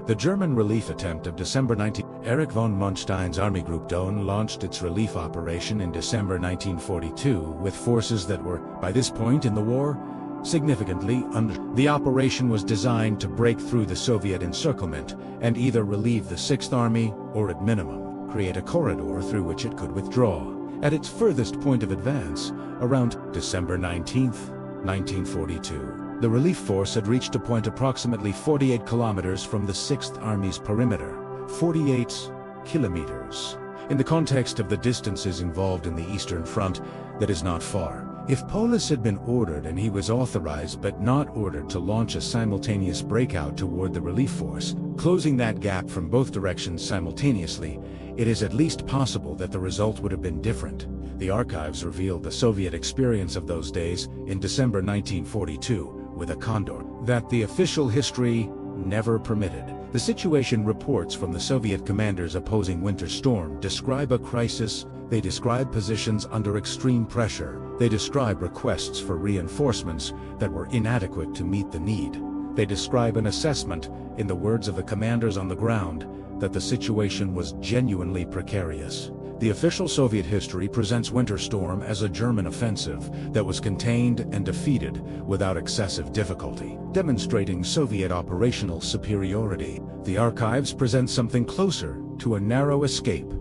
The German relief attempt of December 19 Erich von Manstein's Army Group Don launched its relief operation in December 1942 with forces that were, by this point in the war, significantly under. The operation was designed to break through the Soviet encirclement and either relieve the Sixth Army or, at minimum, create a corridor through which it could withdraw. At its furthest point of advance, around December 19, 1942, the relief force had reached a point approximately 48 kilometers from the Sixth Army's perimeter. 48 kilometers. In the context of the distances involved in the Eastern Front, that is not far. If Paulus had been ordered and he was authorized but not ordered to launch a simultaneous breakout toward the relief force, closing that gap from both directions simultaneously, it is at least possible that the result would have been different. The archives revealed the Soviet experience of those days in December 1942 with a Condor that the official history never permitted. The situation reports from the Soviet commanders opposing Winter Storm describe a crisis, they describe positions under extreme pressure, they describe requests for reinforcements that were inadequate to meet the need. They describe an assessment, in the words of the commanders on the ground, that the situation was genuinely precarious. The official Soviet history presents Winter Storm as a German offensive that was contained and defeated without excessive difficulty, demonstrating Soviet operational superiority. The archives present something closer to a narrow escape,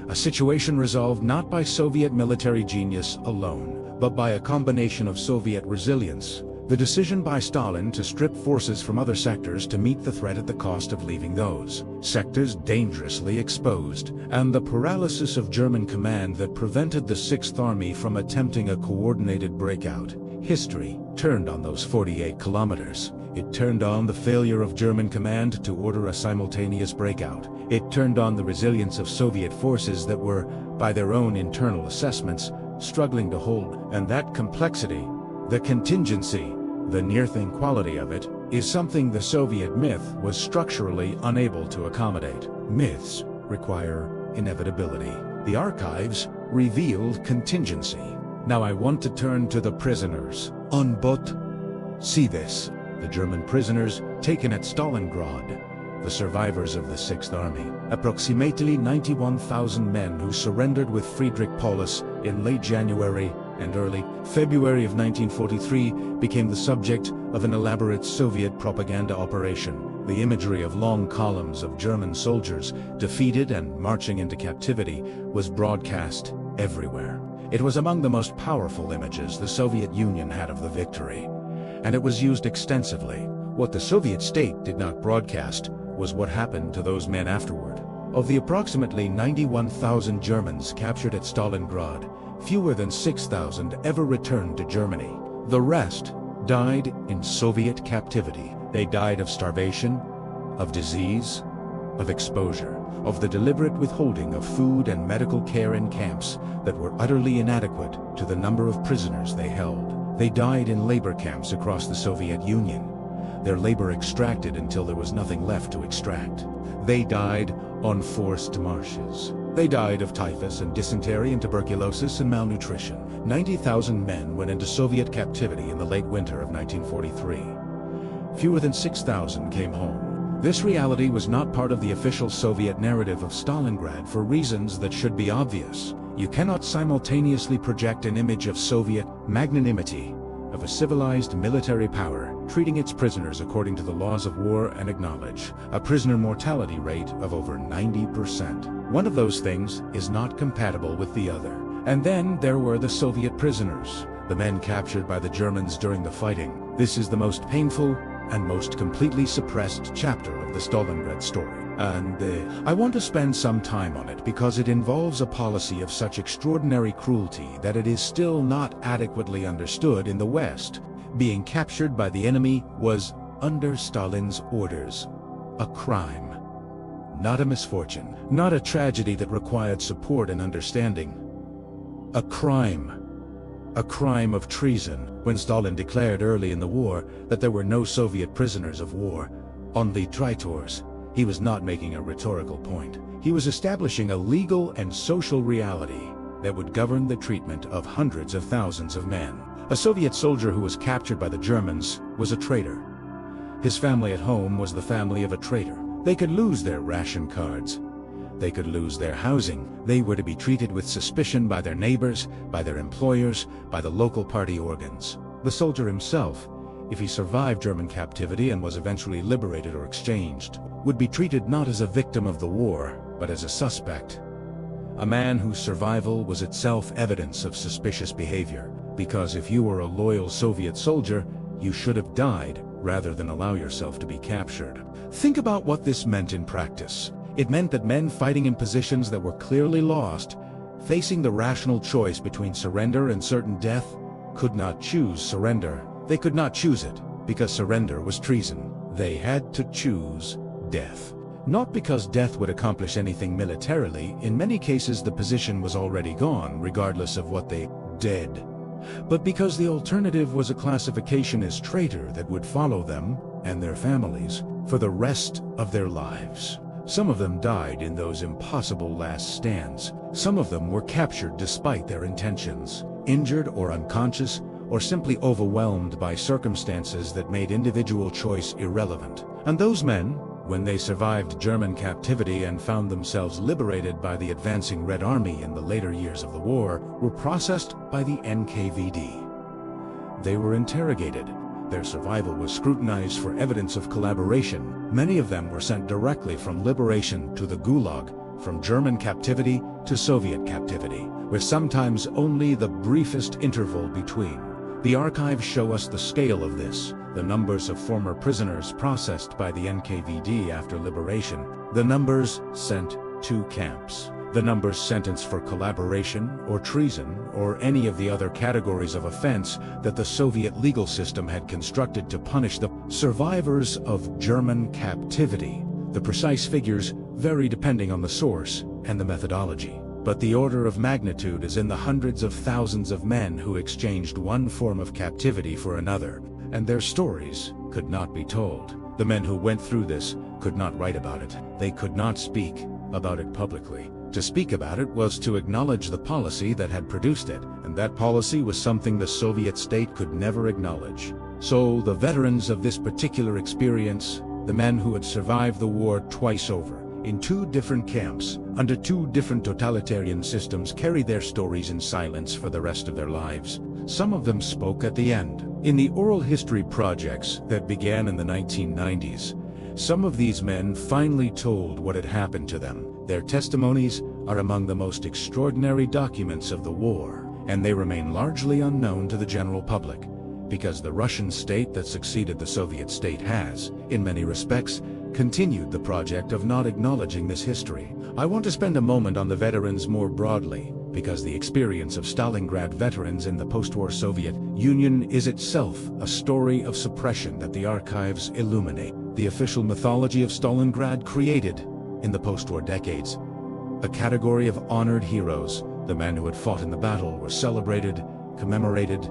a situation resolved not by Soviet military genius alone, but by a combination of Soviet resilience, the decision by Stalin to strip forces from other sectors to meet the threat at the cost of leaving those sectors dangerously exposed, and the paralysis of German command that prevented the Sixth Army from attempting a coordinated breakout. History turned on those 48 kilometers. It turned on the failure of German command to order a simultaneous breakout. It turned on the resilience of Soviet forces that were, by their own internal assessments, struggling to hold, and that complexity, the contingency, the near-thing quality of it, is something the Soviet myth was structurally unable to accommodate. Myths require inevitability. The archives revealed contingency. Now I want to turn to the prisoners. On boat, see this. The German prisoners taken at Stalingrad, the survivors of the Sixth Army. Approximately 91,000 men who surrendered with Friedrich Paulus in late January and early February of 1943 became the subject of an elaborate Soviet propaganda operation. The imagery of long columns of German soldiers defeated and marching into captivity was broadcast everywhere. It was among the most powerful images the Soviet Union had of the victory, and it was used extensively. What the Soviet state did not broadcast was what happened to those men afterward. Of the approximately 91,000 Germans captured at Stalingrad, fewer than 6,000 ever returned to Germany. The rest died in Soviet captivity. They died of starvation, of disease, of exposure, of the deliberate withholding of food and medical care in camps that were utterly inadequate to the number of prisoners they held. They died in labor camps across the Soviet Union, their labor extracted until there was nothing left to extract. They died on forced marshes. They died of typhus and dysentery and tuberculosis and malnutrition. 90,000 men went into Soviet captivity in the late winter of 1943. Fewer than 6,000 came home. This reality was not part of the official Soviet narrative of Stalingrad for reasons that should be obvious. You cannot simultaneously project an image of Soviet magnanimity, of a civilized military power, treating its prisoners according to the laws of war, and acknowledge a prisoner mortality rate of over 90%. One of those things is not compatible with the other. And then there were the Soviet prisoners, the men captured by the Germans during the fighting. This is the most painful and most completely suppressed chapter of the Stalingrad story. And I want to spend some time on it because it involves a policy of such extraordinary cruelty that it is still not adequately understood in the West. Being captured by the enemy was, under Stalin's orders, a crime. Not a misfortune, not a tragedy that required support and understanding. A crime. A crime of treason. When Stalin declared early in the war that there were no Soviet prisoners of war, only traitors, he was not making a rhetorical point. He was establishing a legal and social reality that would govern the treatment of hundreds of thousands of men. A Soviet soldier who was captured by the Germans was a traitor. His family at home was the family of a traitor. They could lose their ration cards. They could lose their housing. They were to be treated with suspicion by their neighbors, by their employers, by the local party organs. The soldier himself, if he survived German captivity and was eventually liberated or exchanged, would be treated not as a victim of the war, but as a suspect. A man whose survival was itself evidence of suspicious behavior, because if you were a loyal Soviet soldier, you should have died rather than allow yourself to be captured. Think about what this meant in practice. It meant that men fighting in positions that were clearly lost, facing the rational choice between surrender and certain death, could not choose surrender. They could not choose it, because surrender was treason. They had to choose death. Not because death would accomplish anything militarily. In many cases the position was already gone, regardless of what they did. But because the alternative was a classification as traitor that would follow them and their families for the rest of their lives. Some of them died in those impossible last stands. Some of them were captured despite their intentions, injured or unconscious, or simply overwhelmed by circumstances that made individual choice irrelevant. And those men, when they survived German captivity and found themselves liberated by the advancing Red Army in the later years of the war, were processed by the NKVD. They were interrogated. Their survival was scrutinized for evidence of collaboration. Many of them were sent directly from liberation to the Gulag, from German captivity to Soviet captivity, with sometimes only the briefest interval between. The archives show us the scale of this, the numbers of former prisoners processed by the NKVD after liberation, the numbers sent to camps, the numbers sentenced for collaboration or treason or any of the other categories of offense that the Soviet legal system had constructed to punish the survivors of German captivity. The precise figures vary depending on the source and the methodology. But the order of magnitude is in the hundreds of thousands of men who exchanged one form of captivity for another, and their stories could not be told. The men who went through this could not write about it. They could not speak about it publicly. To speak about it was to acknowledge the policy that had produced it, and that policy was something the Soviet state could never acknowledge. So the veterans of this particular experience, the men who had survived the war twice over, in two different camps, under two different totalitarian systems, carried their stories in silence for the rest of their lives. Some of them spoke at the end. In the oral history projects that began in the 1990s, some of these men finally told what had happened to them. Their testimonies are among the most extraordinary documents of the war, and they remain largely unknown to the general public, because the Russian state that succeeded the Soviet state has, in many respects, continued the project of not acknowledging this history. I want to spend a moment on the veterans more broadly, because the experience of Stalingrad veterans in the post-war Soviet Union is itself a story of suppression that the archives illuminate. The official mythology of Stalingrad created, in the post-war decades, a category of honored heroes. The men who had fought in the battle were celebrated, commemorated,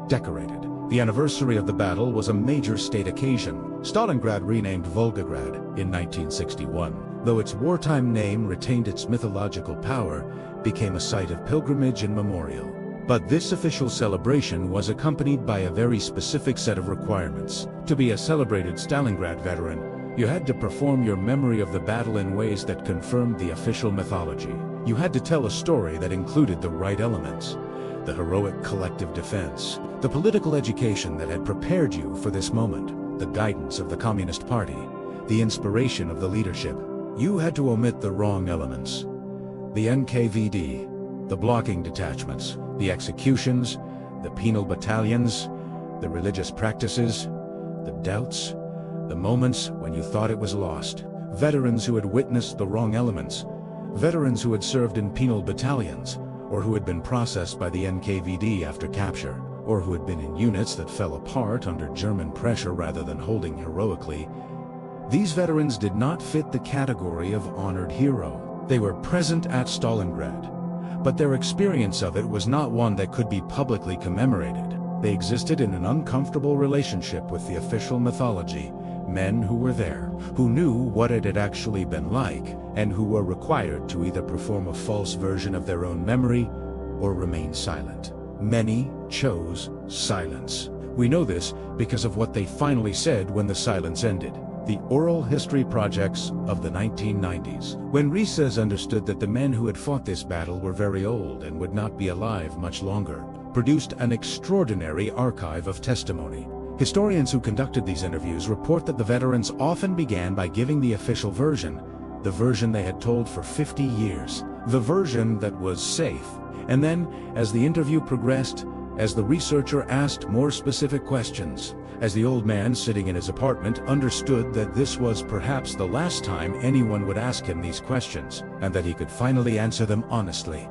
decorated. The anniversary of the battle was a major state occasion. Stalingrad, renamed Volgograd in 1961, though its wartime name retained its mythological power, became a site of pilgrimage and memorial. But this official celebration was accompanied by a very specific set of requirements. To be a celebrated Stalingrad veteran, you had to perform your memory of the battle in ways that confirmed the official mythology. You had to tell a story that included the right elements: the heroic collective defense, the political education that had prepared you for this moment, the guidance of the Communist Party, the inspiration of the leadership. You had to omit the wrong elements: the NKVD, the blocking detachments, the executions, the penal battalions, the religious practices, the doubts, the moments when you thought it was lost. Veterans who had witnessed the wrong elements, veterans who had served in penal battalions, or who had been processed by the NKVD after capture, or who had been in units that fell apart under German pressure rather than holding heroically. These veterans did not fit the category of honored hero. They were present at Stalingrad, but their experience of it was not one that could be publicly commemorated. They existed in an uncomfortable relationship with the official mythology, men who were there, who knew what it had actually been like, and who were required to either perform a false version of their own memory or remain silent. Many chose silence. We know this because of what they finally said when the silence ended. The oral history projects of the 1990s, when researchers understood that the men who had fought this battle were very old and would not be alive much longer, produced an extraordinary archive of testimony. Historians who conducted these interviews report that the veterans often began by giving the official version, the version they had told for 50 years, the version that was safe. And then, as the interview progressed, as the researcher asked more specific questions, as the old man sitting in his apartment understood that this was perhaps the last time anyone would ask him these questions, and that he could finally answer them honestly,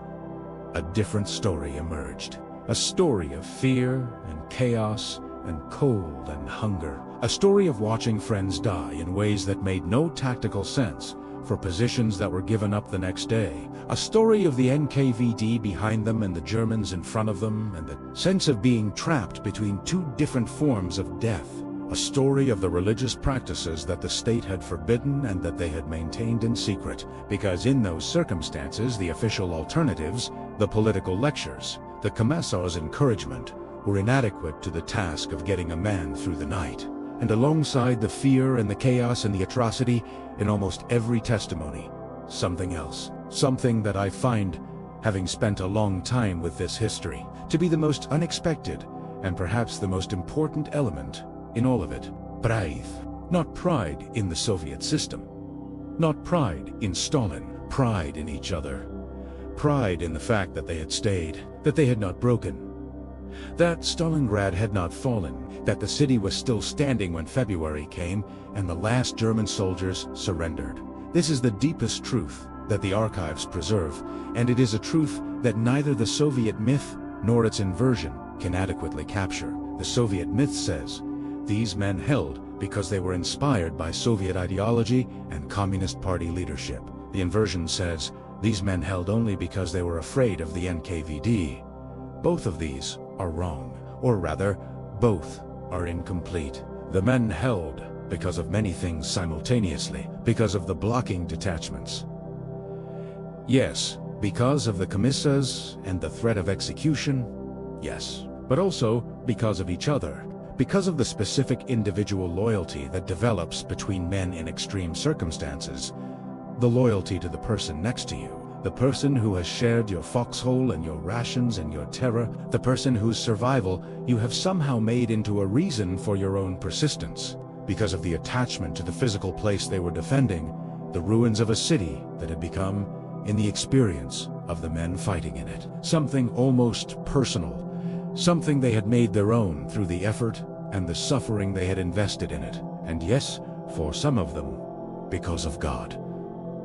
a different story emerged. A story of fear and chaos and cold and hunger. A story of watching friends die in ways that made no tactical sense for positions that were given up the next day. A story of the NKVD behind them and the Germans in front of them, and the sense of being trapped between two different forms of death. A story of the religious practices that the state had forbidden and that they had maintained in secret, because in those circumstances the official alternatives, the political lectures, the commissar's encouragement, were inadequate to the task of getting a man through the night. And alongside the fear and the chaos and the atrocity, in almost every testimony, something else. Something that I find, having spent a long time with this history, to be the most unexpected and perhaps the most important element in all of it. Pride. Not pride in the Soviet system. Not pride in Stalin. Pride in each other. Pride in the fact that they had stayed, that they had not broken, that Stalingrad had not fallen, that the city was still standing when February came and the last German soldiers surrendered. This is the deepest truth that the archives preserve, and it is a truth that neither the Soviet myth nor its inversion can adequately capture. The Soviet myth says these men held because they were inspired by Soviet ideology and Communist Party leadership. The inversion says these men held only because they were afraid of the NKVD. Both of these are wrong, or rather, both are incomplete. The men held because of many things simultaneously, because of the blocking detachments. Yes, because of the commissars and the threat of execution, yes, but also because of each other, because of the specific individual loyalty that develops between men in extreme circumstances, the loyalty to the person next to you, the person who has shared your foxhole and your rations and your terror, the person whose survival you have somehow made into a reason for your own persistence, because of the attachment to the physical place they were defending, the ruins of a city that had become, in the experience of the men fighting in it, something almost personal, something they had made their own through the effort and the suffering they had invested in it, and yes, for some of them, because of God.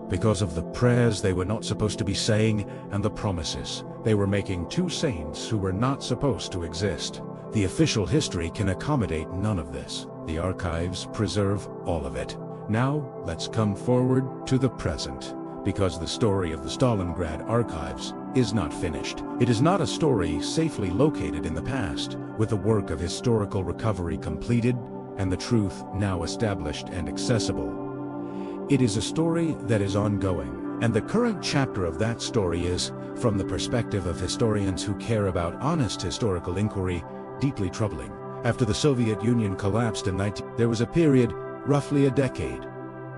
Because of the prayers they were not supposed to be saying and the promises they were making to saints who were not supposed to exist. The official history can accommodate none of this. The archives preserve all of it. Now, let's come forward to the present, because the story of the Stalingrad archives is not finished. It is not a story safely located in the past, with the work of historical recovery completed and the truth now established and accessible. It is a story that is ongoing, and the current chapter of that story is, from the perspective of historians who care about honest historical inquiry, deeply troubling. After the Soviet Union collapsed in there was a period, roughly a decade,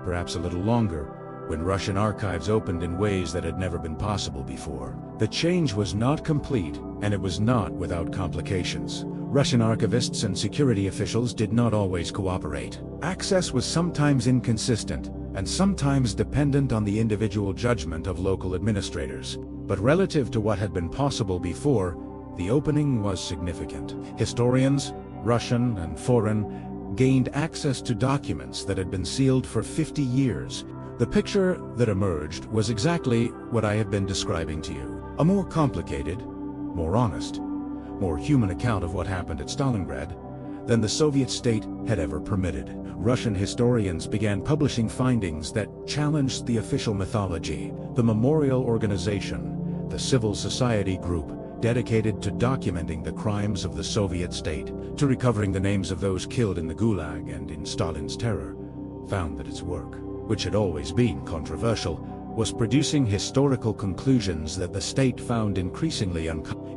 perhaps a little longer, when Russian archives opened in ways that had never been possible before. The change was not complete, and it was not without complications. Russian archivists and security officials did not always cooperate. Access was sometimes inconsistent, and sometimes dependent on the individual judgment of local administrators. But relative to what had been possible before, the opening was significant. Historians, Russian and foreign, gained access to documents that had been sealed for 50 years. The picture that emerged was exactly what I have been describing to you. A more complicated, more honest, more human account of what happened at Stalingrad than the Soviet state had ever permitted. Russian historians began publishing findings that challenged the official mythology. The memorial organization, the civil society group dedicated to documenting the crimes of the Soviet state, to recovering the names of those killed in the Gulag and in Stalin's terror, found that its work, which had always been controversial, was producing historical conclusions that the state found increasingly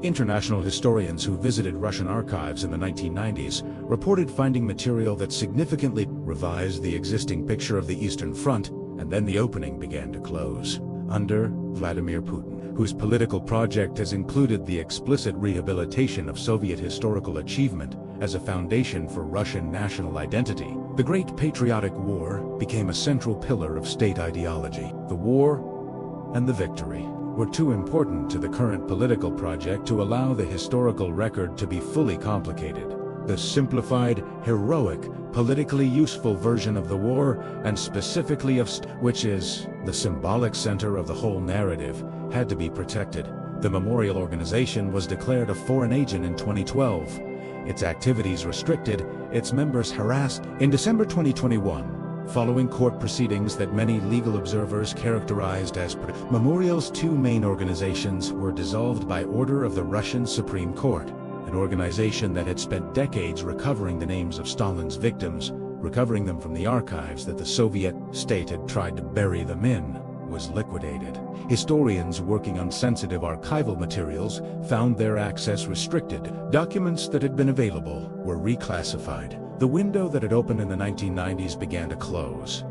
International historians who visited Russian archives in the 1990s reported finding material that significantly revised the existing picture of the Eastern Front, and then the opening began to close. Under Vladimir Putin, whose political project has included the explicit rehabilitation of Soviet historical achievement as a foundation for Russian national identity, the Great Patriotic War became a central pillar of state ideology. The war and the victory were too important to the current political project to allow the historical record to be fully complicated. The simplified, heroic, politically useful version of the war, and specifically of which is the symbolic center of the whole narrative, had to be protected. The memorial organization was declared a foreign agent in 2012. Its activities restricted, its members harassed. In December 2021, following court proceedings that many legal observers characterized as Memorial's two main organizations were dissolved by order of the Russian Supreme Court. An organization that had spent decades recovering the names of Stalin's victims, recovering them from the archives that the Soviet state had tried to bury them in, was liquidated. Historians working on sensitive archival materials found their access restricted. Documents that had been available were reclassified. The window that had opened in the 1990s began to close.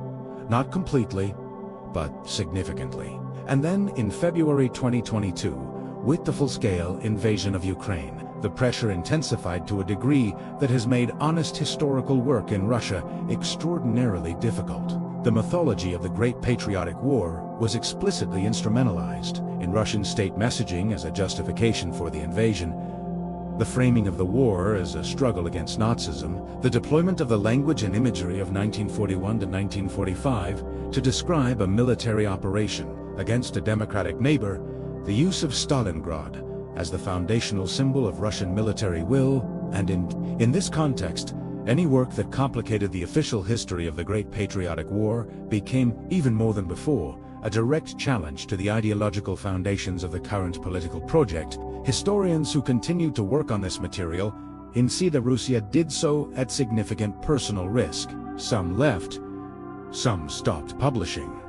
Not completely, but significantly. And then in February 2022, with the full-scale invasion of Ukraine, the pressure intensified to a degree that has made honest historical work in Russia extraordinarily difficult. The mythology of the Great Patriotic War was explicitly instrumentalized in Russian state messaging as a justification for the invasion. The framing of the war as a struggle against Nazism, the deployment of the language and imagery of 1941 to 1945 to describe a military operation against a democratic neighbor, the use of Stalingrad as the foundational symbol of Russian military will, and in this context, any work that complicated the official history of the Great Patriotic War became, even more than before, a direct challenge to the ideological foundations of the current political project. Historians who continued to work on this material see that Russia did so at significant personal risk. Some left, some stopped publishing.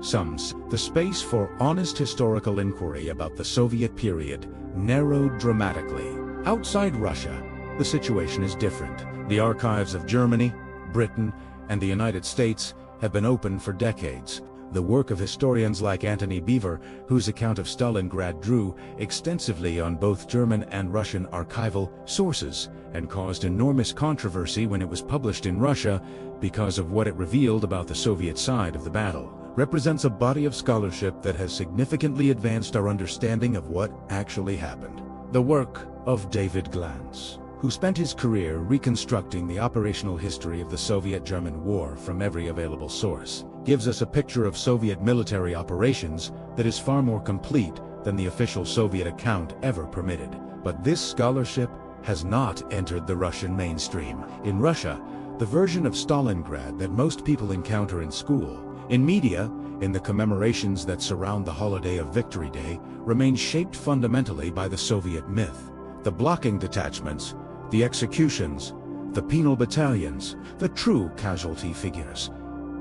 The space for honest historical inquiry about the Soviet period narrowed dramatically. Outside Russia, the situation is different. The archives of Germany, Britain, and the United States have been open for decades. The work of historians like Antony Beevor, whose account of Stalingrad drew extensively on both German and Russian archival sources, and caused enormous controversy when it was published in Russia because of what it revealed about the Soviet side of the battle, represents a body of scholarship that has significantly advanced our understanding of what actually happened. The work of David Glantz, who spent his career reconstructing the operational history of the Soviet-German War from every available source, gives us a picture of Soviet military operations that is far more complete than the official Soviet account ever permitted. But this scholarship has not entered the Russian mainstream. In Russia, the version of Stalingrad that most people encounter in school, in media, in the commemorations that surround the holiday of Victory Day, remains shaped fundamentally by the Soviet myth. The blocking detachments, the executions, the penal battalions, the true casualty figures,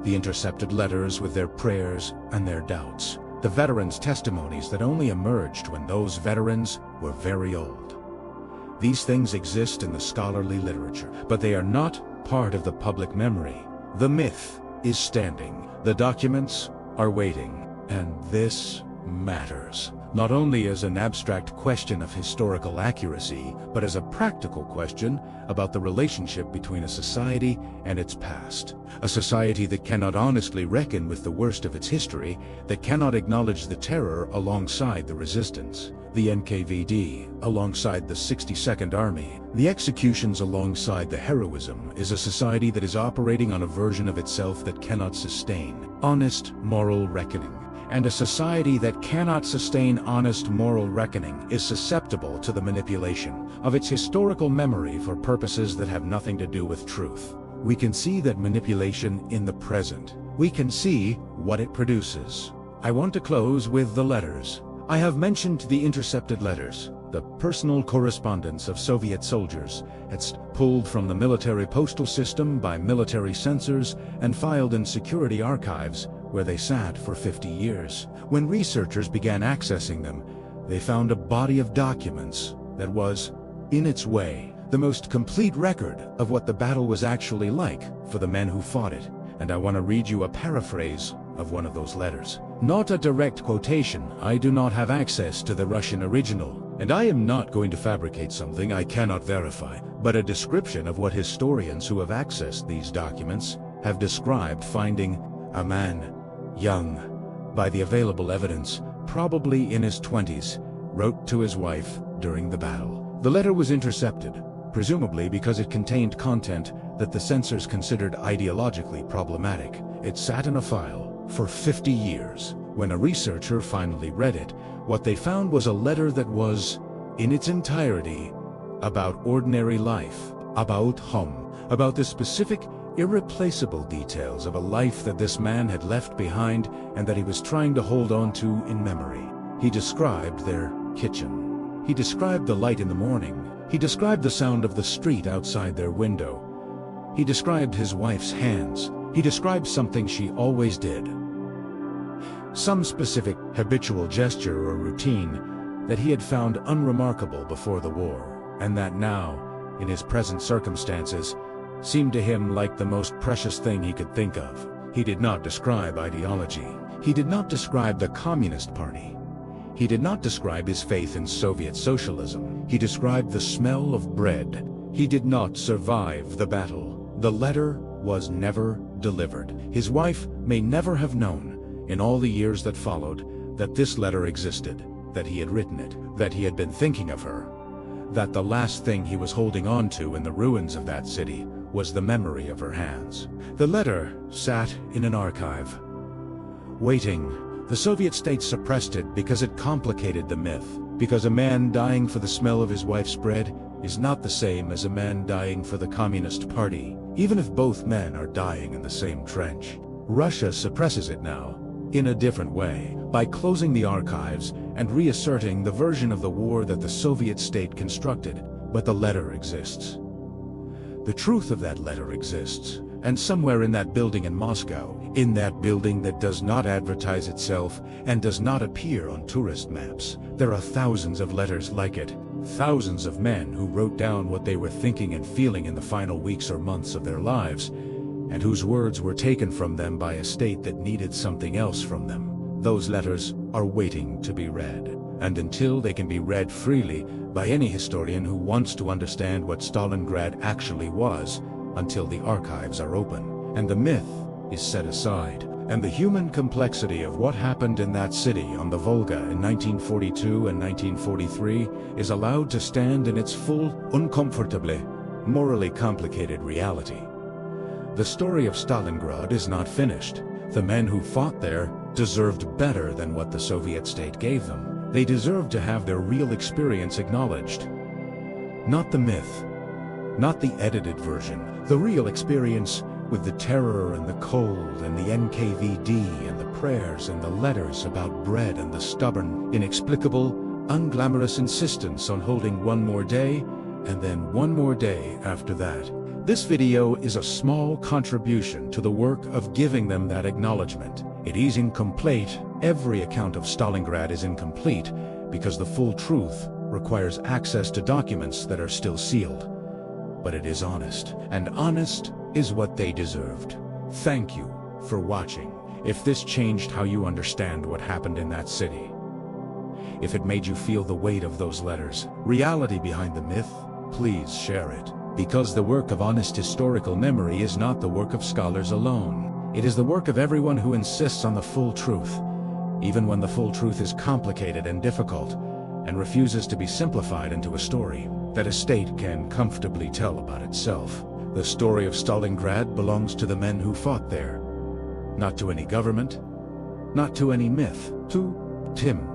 the intercepted letters with their prayers and their doubts, the veterans' testimonies that only emerged when those veterans were very old. These things exist in the scholarly literature, but they are not part of the public memory. The myth is standing, the documents are waiting, and this matters. Not only as an abstract question of historical accuracy, but as a practical question about the relationship between a society and its past. A society that cannot honestly reckon with the worst of its history, that cannot acknowledge the terror alongside the resistance, the NKVD alongside the 62nd Army, the executions alongside the heroism, is a society that is operating on a version of itself that cannot sustain honest moral reckoning. And a society that cannot sustain honest moral reckoning is susceptible to the manipulation of its historical memory for purposes that have nothing to do with truth. We can see that manipulation in the present. We can see what it produces. I want to close with the letters. I have mentioned the intercepted letters, the personal correspondence of Soviet soldiers. It's pulled from the military postal system by military censors and filed in security archives, where they sat for 50 years. When researchers began accessing them, they found a body of documents that was, in its way, the most complete record of what the battle was actually like for the men who fought it. And I want to read you a paraphrase of one of those letters. Not a direct quotation. I do not have access to the Russian original, and I am not going to fabricate something I cannot verify, but a description of what historians who have accessed these documents have described finding a man, young, by the available evidence, probably in his 20s, wrote to his wife during the battle. The letter was intercepted, presumably because it contained content that the censors considered ideologically problematic. It sat in a file for 50 years. When a researcher finally read it, what they found was a letter that was, in its entirety, about ordinary life, about home, about the specific, irreplaceable details of a life that this man had left behind and that he was trying to hold on to in memory. He described their kitchen. He described the light in the morning. He described the sound of the street outside their window. He described his wife's hands. He described something she always did. Some specific habitual gesture or routine that he had found unremarkable before the war, and that now, in his present circumstances, seemed to him like the most precious thing he could think of. He did not describe ideology. He did not describe the Communist Party. He did not describe his faith in Soviet socialism. He described the smell of bread. He did not survive the battle. The letter was never delivered. His wife may never have known, in all the years that followed, that this letter existed, that he had written it, that he had been thinking of her, that the last thing he was holding on to in the ruins of that city was the memory of her hands. The letter sat in an archive, waiting. The Soviet state suppressed it because it complicated the myth, because a man dying for the smell of his wife's bread is not the same as a man dying for the Communist Party, even if both men are dying in the same trench. Russia suppresses it now, in a different way, by closing the archives and reasserting the version of the war that the Soviet state constructed, but the letter exists. The truth of that letter exists, and somewhere in that building in Moscow, in that building that does not advertise itself and does not appear on tourist maps, there are thousands of letters like it, thousands of men who wrote down what they were thinking and feeling in the final weeks or months of their lives, and whose words were taken from them by a state that needed something else from them. Those letters are waiting to be read, and until they can be read freely by any historian who wants to understand what Stalingrad actually was, until the archives are open, and the myth is set aside, and the human complexity of what happened in that city on the Volga in 1942 and 1943 is allowed to stand in its full, uncomfortably, morally complicated reality. The story of Stalingrad is not finished. The men who fought there deserved better than what the Soviet state gave them. They deserved to have their real experience acknowledged. Not the myth, not the edited version, the real experience with the terror and the cold and the NKVD and the prayers and the letters about bread and the stubborn, inexplicable, unglamorous insistence on holding one more day and then one more day after that. This video is a small contribution to the work of giving them that acknowledgement. It is incomplete. Every account of Stalingrad is incomplete because the full truth requires access to documents that are still sealed. But it is honest, and honest is what they deserved. Thank you for watching. If this changed how you understand what happened in that city, if it made you feel the weight of those letters, reality behind the myth, please share it. Because the work of honest historical memory is not the work of scholars alone. It is the work of everyone who insists on the full truth, even when the full truth is complicated and difficult, and refuses to be simplified into a story that a state can comfortably tell about itself. The story of Stalingrad belongs to the men who fought there, not to any government, not to any myth, to Tim.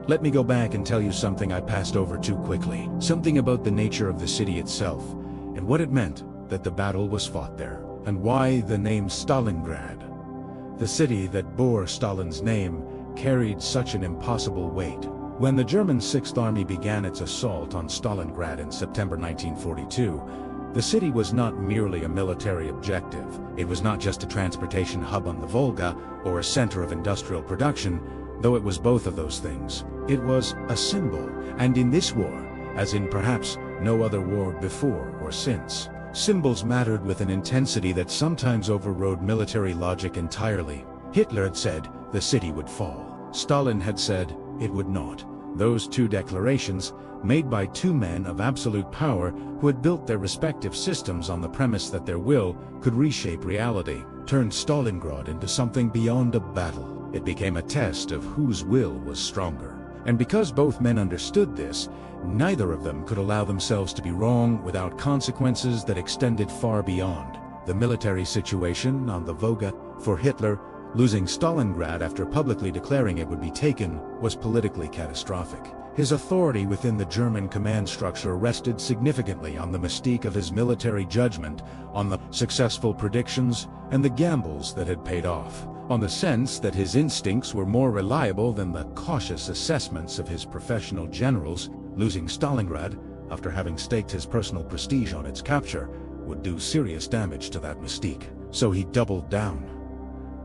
Let me go back and tell you something I passed over too quickly, something about the nature of the city itself, and what it meant that the battle was fought there, and why the name Stalingrad, the city that bore Stalin's name, carried such an impossible weight. When the German 6th Army began its assault on Stalingrad in September 1942, the city was not merely a military objective. It was not just a transportation hub on the Volga or a center of industrial production. though it was both of those things. It was a symbol, and in this war, as in perhaps no other war before or since, symbols mattered with an intensity that sometimes overrode military logic entirely. Hitler had said the city would fall. Stalin had said it would not. Those two declarations, made by two men of absolute power who had built their respective systems on the premise that their will could reshape reality, turned Stalingrad into something beyond a battle. It became a test of whose will was stronger. And because both men understood this, neither of them could allow themselves to be wrong without consequences that extended far beyond. The military situation on the Volga, for Hitler, losing Stalingrad after publicly declaring it would be taken, was politically catastrophic. His authority within the German command structure rested significantly on the mystique of his military judgment, on the successful predictions and the gambles that had paid off, on the sense that his instincts were more reliable than the cautious assessments of his professional generals. Losing Stalingrad, after having staked his personal prestige on its capture, would do serious damage to that mystique. So he doubled down.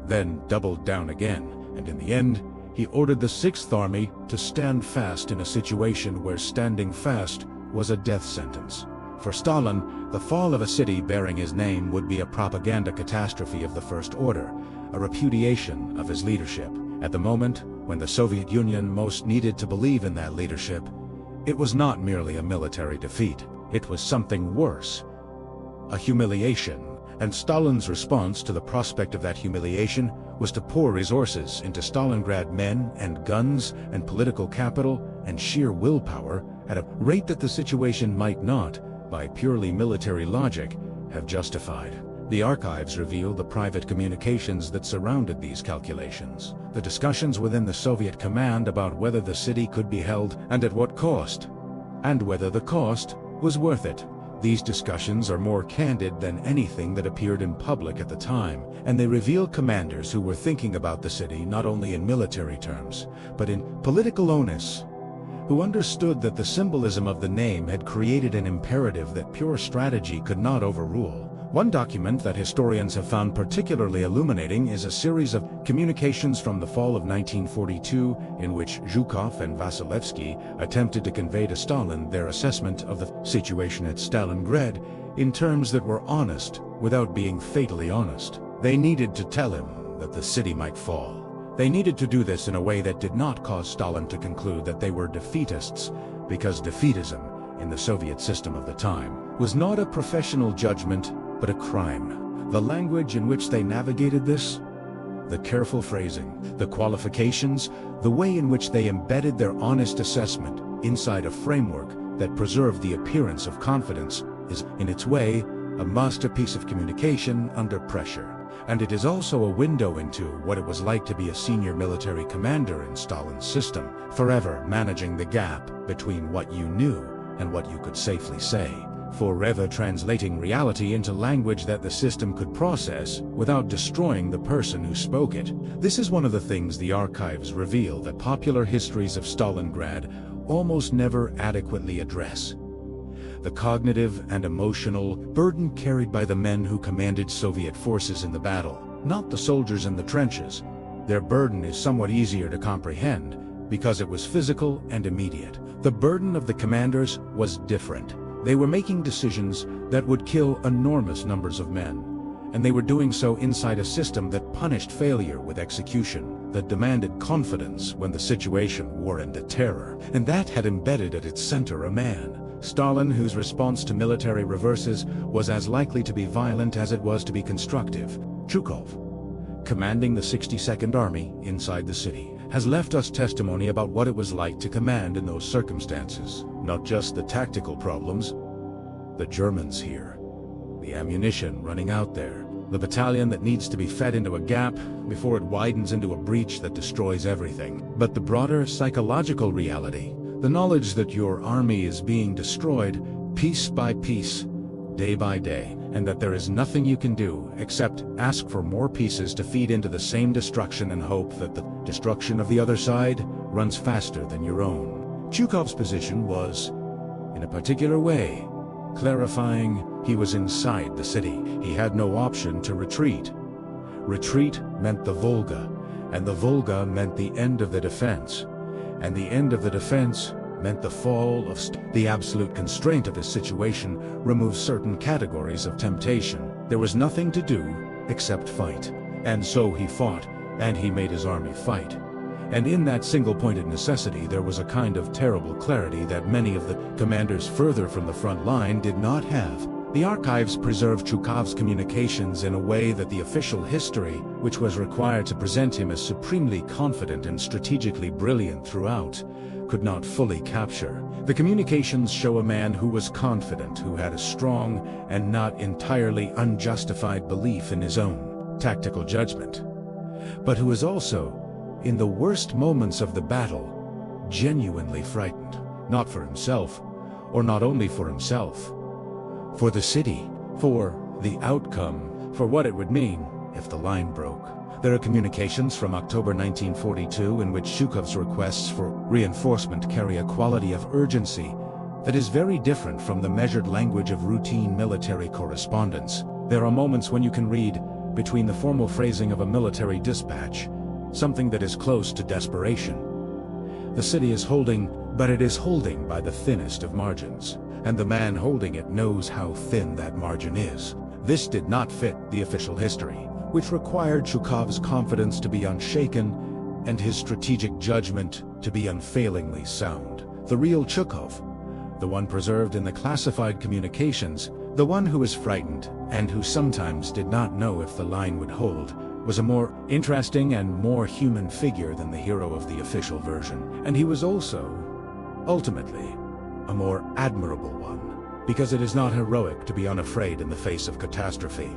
Then doubled down again, and in the end, he ordered the Sixth Army to stand fast in a situation where standing fast was a death sentence. For Stalin, the fall of a city bearing his name would be a propaganda catastrophe of the first order, a repudiation of his leadership. At the moment when the Soviet Union most needed to believe in that leadership, it was not merely a military defeat. It was something worse, a humiliation. And Stalin's response to the prospect of that humiliation was to pour resources into Stalingrad men and guns and political capital and sheer willpower at a rate that the situation might not, by purely military logic, have justified. The archives reveal the private communications that surrounded these calculations, the discussions within the Soviet command about whether the city could be held and at what cost, and whether the cost was worth it. These discussions are more candid than anything that appeared in public at the time, and they reveal commanders who were thinking about the city not only in military terms, but in political onus, who understood that the symbolism of the name had created an imperative that pure strategy could not overrule. One document that historians have found particularly illuminating is a series of communications from the fall of 1942 in which Zhukov and Vasilevsky attempted to convey to Stalin their assessment of the situation at Stalingrad in terms that were honest without being fatally honest. They needed to tell him that the city might fall. They needed to do this in a way that did not cause Stalin to conclude that they were defeatists, because defeatism, in the Soviet system of the time, was not a professional judgment, but a crime. The language in which they navigated this, the careful phrasing, the qualifications, the way in which they embedded their honest assessment inside a framework that preserved the appearance of confidence, is, in its way, a masterpiece of communication under pressure. And it is also a window into what it was like to be a senior military commander in Stalin's system, forever managing the gap between what you knew and what you could safely say, forever translating reality into language that the system could process without destroying the person who spoke it. This is one of the things the archives reveal that popular histories of Stalingrad almost never adequately address: the cognitive and emotional burden carried by the men who commanded Soviet forces in the battle, not the soldiers in the trenches. Their burden is somewhat easier to comprehend because it was physical and immediate. The burden of the commanders was different. They were making decisions that would kill enormous numbers of men, and they were doing so inside a system that punished failure with execution, that demanded confidence when the situation wore into terror, and that had embedded at its center a man, Stalin, whose response to military reverses was as likely to be violent as it was to be constructive. Zhukov, commanding the 62nd Army inside the city, has left us testimony about what it was like to command in those circumstances. Not just the tactical problems, the Germans here, the ammunition running out there, the battalion that needs to be fed into a gap before it widens into a breach that destroys everything, but the broader psychological reality, the knowledge that your army is being destroyed piece by piece, day by day, and that there is nothing you can do except ask for more pieces to feed into the same destruction and hope that the destruction of the other side runs faster than your own. Zhukov's position was, in a particular way, clarifying. He was inside the city. He had no option to retreat. Retreat meant the Volga, and the Volga meant the end of the defense, and the end of the defense meant the fall of the absolute constraint of his situation removed certain categories of temptation. There was nothing to do except fight. And so he fought, and he made his army fight. And in that single-pointed necessity there was a kind of terrible clarity that many of the commanders further from the front line did not have. The archives preserve Chukov's communications in a way that the official history, which was required to present him as supremely confident and strategically brilliant throughout, could not fully capture. The communications show a man who was confident, who had a strong and not entirely unjustified belief in his own tactical judgment, but who was also, in the worst moments of the battle, genuinely frightened, not for himself, or not only for himself, for the city, for the outcome, for what it would mean if the line broke. There are communications from October 1942 in which Chukov's requests for reinforcement carry a quality of urgency that is very different from the measured language of routine military correspondence. There are moments when you can read, between the formal phrasing of a military dispatch, something that is close to desperation. The city is holding, but it is holding by the thinnest of margins, and the man holding it knows how thin that margin is. This did not fit the official history, which required Chukov's confidence to be unshaken and his strategic judgment to be unfailingly sound. The real Chukov, the one preserved in the classified communications, the one who was frightened and who sometimes did not know if the line would hold, was a more interesting and more human figure than the hero of the official version. And he was also, ultimately, a more admirable one, because it is not heroic to be unafraid in the face of catastrophe.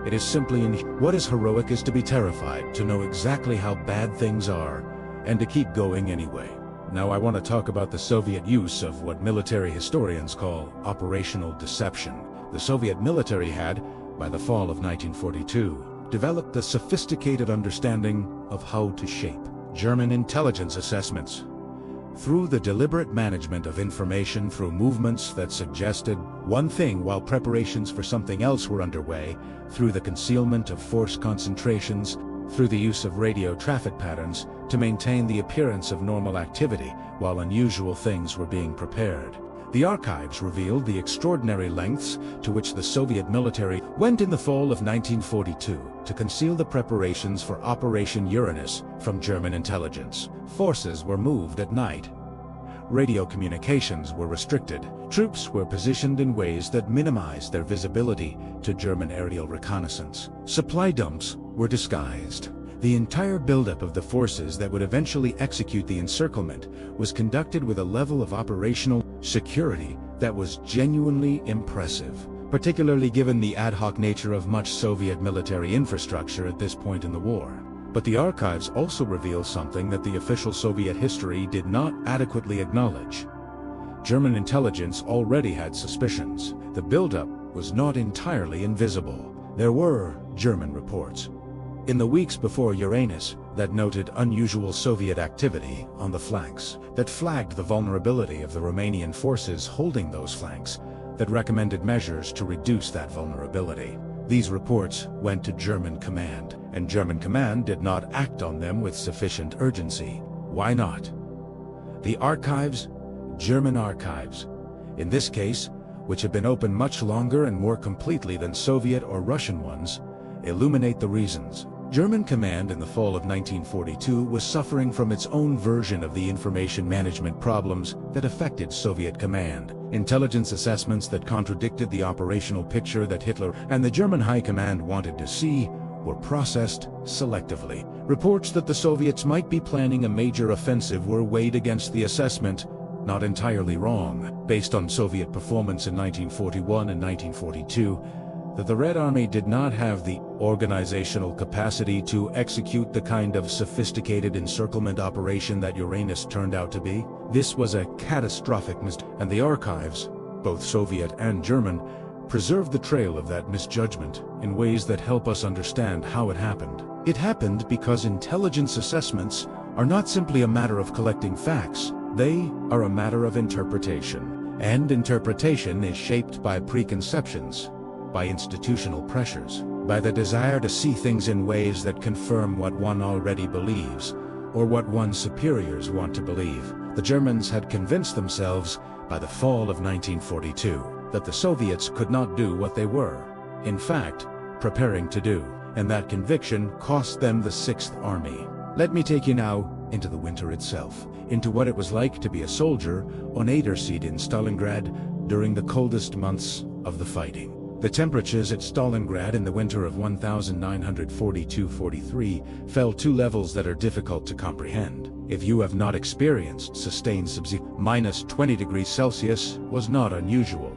It is simply what is heroic is to be terrified, to know exactly how bad things are, and to keep going anyway. Now I want to talk about the Soviet use of what military historians call operational deception. The Soviet military had, by the fall of 1942, developed a sophisticated understanding of how to shape German intelligence assessments. Through the deliberate management of information through movements that suggested one thing while preparations for something else were underway, through the concealment of force concentrations, through the use of radio traffic patterns to maintain the appearance of normal activity while unusual things were being prepared. The archives revealed the extraordinary lengths to which the Soviet military went in the fall of 1942 to conceal the preparations for Operation Uranus from German intelligence. Forces were moved at night. Radio communications were restricted. Troops were positioned in ways that minimized their visibility to German aerial reconnaissance. Supply dumps were disguised. The entire buildup of the forces that would eventually execute the encirclement was conducted with a level of operational security that was genuinely impressive, particularly given the ad hoc nature of much Soviet military infrastructure at this point in the war. But the archives also reveal something that the official Soviet history did not adequately acknowledge. German intelligence already had suspicions. The buildup was not entirely invisible. There were German reports in the weeks before Uranus that noted unusual Soviet activity on the flanks, that flagged the vulnerability of the Romanian forces holding those flanks, that recommended measures to reduce that vulnerability. These reports went to German command, and German command did not act on them with sufficient urgency. Why not? The archives, German archives, in this case, which have been open much longer and more completely than Soviet or Russian ones, illuminate the reasons. German command in the fall of 1942 was suffering from its own version of the information management problems that affected Soviet command. Intelligence assessments that contradicted the operational picture that Hitler and the German High Command wanted to see were processed selectively. Reports that the Soviets might be planning a major offensive were weighed against the assessment, not entirely wrong, based on Soviet performance in 1941 and 1942, that the Red Army did not have the organizational capacity to execute the kind of sophisticated encirclement operation that Uranus turned out to be. This was a catastrophic mistake, and the archives, both Soviet and German, preserved the trail of that misjudgment in ways that help us understand how it happened. It happened because intelligence assessments are not simply a matter of collecting facts, they are a matter of interpretation. And interpretation is shaped by preconceptions, by institutional pressures. by the desire to see things in ways that confirm what one already believes, or what one's superiors want to believe. The Germans had convinced themselves by the fall of 1942 that the Soviets could not do what they were, in fact, preparing to do, and that conviction cost them the Sixth Army. Let me take you now into the winter itself, into what it was like to be a soldier on Eiderseed in Stalingrad during the coldest months of the fighting. The temperatures at Stalingrad in the winter of 1942-43 fell to levels that are difficult to comprehend. If you have not experienced sustained minus 20 degrees Celsius was not unusual.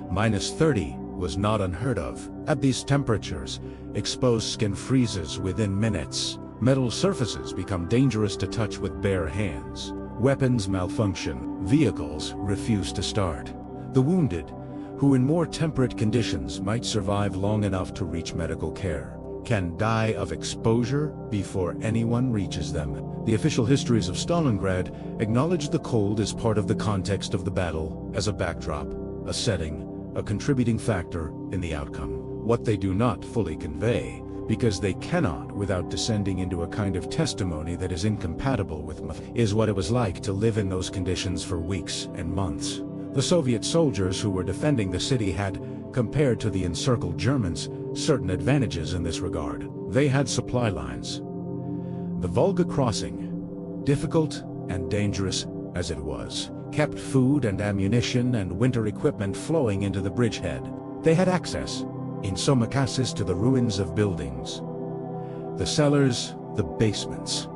Minus 30 was not unheard of. At these temperatures, exposed skin freezes within minutes. Metal surfaces become dangerous to touch with bare hands. Weapons malfunction. Vehicles refuse to start. The wounded, who in more temperate conditions might survive long enough to reach medical care, can die of exposure before anyone reaches them. The official histories of Stalingrad acknowledge the cold as part of the context of the battle, as a backdrop, a setting, a contributing factor in the outcome. What they do not fully convey, because they cannot without descending into a kind of testimony that is incompatible with myth, is what it was like to live in those conditions for weeks and months. The Soviet soldiers who were defending the city had, compared to the encircled Germans, certain advantages in this regard. They had supply lines. The Volga crossing, difficult and dangerous as it was, kept food and ammunition and winter equipment flowing into the bridgehead. They had access, in some cases, to the ruins of buildings, the cellars, the basements,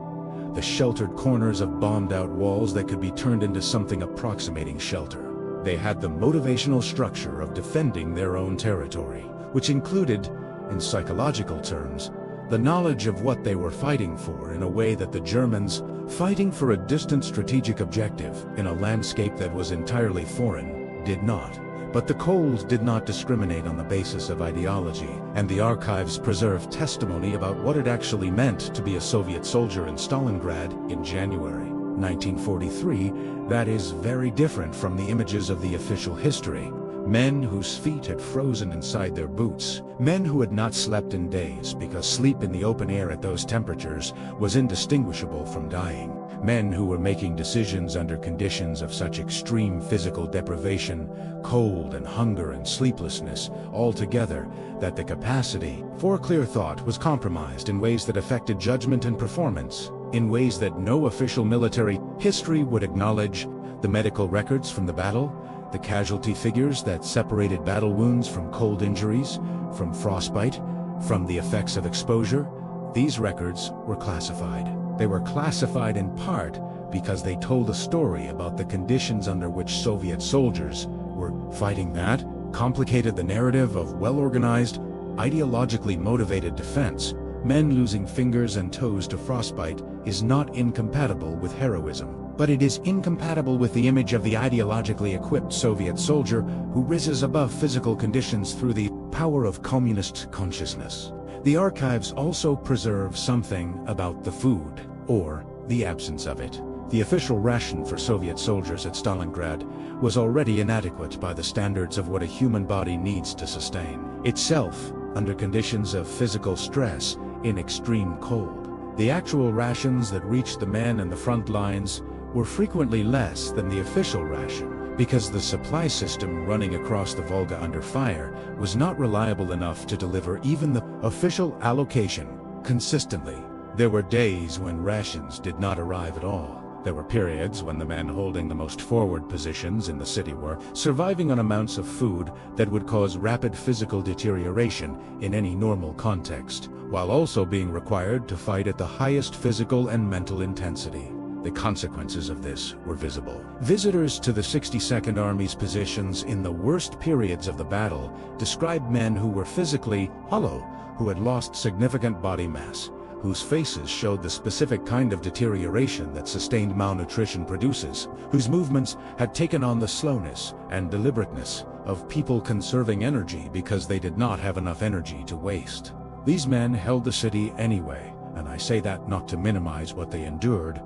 the sheltered corners of bombed-out walls that could be turned into something approximating shelter. They had the motivational structure of defending their own territory, which included, in psychological terms, the knowledge of what they were fighting for in a way that the Germans, fighting for a distant strategic objective in a landscape that was entirely foreign, did not. But the cold did not discriminate on the basis of ideology, and the archives preserve testimony about what it actually meant to be a Soviet soldier in Stalingrad in January 1943 that is very different from the images of the official history. Men whose feet had frozen inside their boots, men who had not slept in days because sleep in the open air at those temperatures was indistinguishable from dying, men who were making decisions under conditions of such extreme physical deprivation, cold and hunger and sleeplessness altogether that the capacity for clear thought was compromised in ways that affected judgment and performance, in ways that no official military history would acknowledge. The medical records from the battle, the casualty figures that separated battle wounds from cold injuries, from frostbite, from the effects of exposure, these records were classified. They were classified in part because they told a story about the conditions under which Soviet soldiers were fighting. That complicated the narrative of well-organized, ideologically motivated defense. Men losing fingers and toes to frostbite is not incompatible with heroism, but it is incompatible with the image of the ideologically equipped Soviet soldier who rises above physical conditions through the power of communist consciousness. The archives also preserve something about the food, or the absence of it. The official ration for Soviet soldiers at Stalingrad was already inadequate by the standards of what a human body needs to sustain itself under conditions of physical stress in extreme cold. The actual rations that reached the men in the front lines were frequently less than the official ration, because the supply system running across the Volga under fire was not reliable enough to deliver even the official allocation consistently. There were days when rations did not arrive at all. There were periods when the men holding the most forward positions in the city were surviving on amounts of food that would cause rapid physical deterioration in any normal context, while also being required to fight at the highest physical and mental intensity. The consequences of this were visible. Visitors to the 62nd Army's positions in the worst periods of the battle described men who were physically hollow, who had lost significant body mass, whose faces showed the specific kind of deterioration that sustained malnutrition produces, whose movements had taken on the slowness and deliberateness of people conserving energy because they did not have enough energy to waste. These men held the city anyway, and I say that not to minimize what they endured.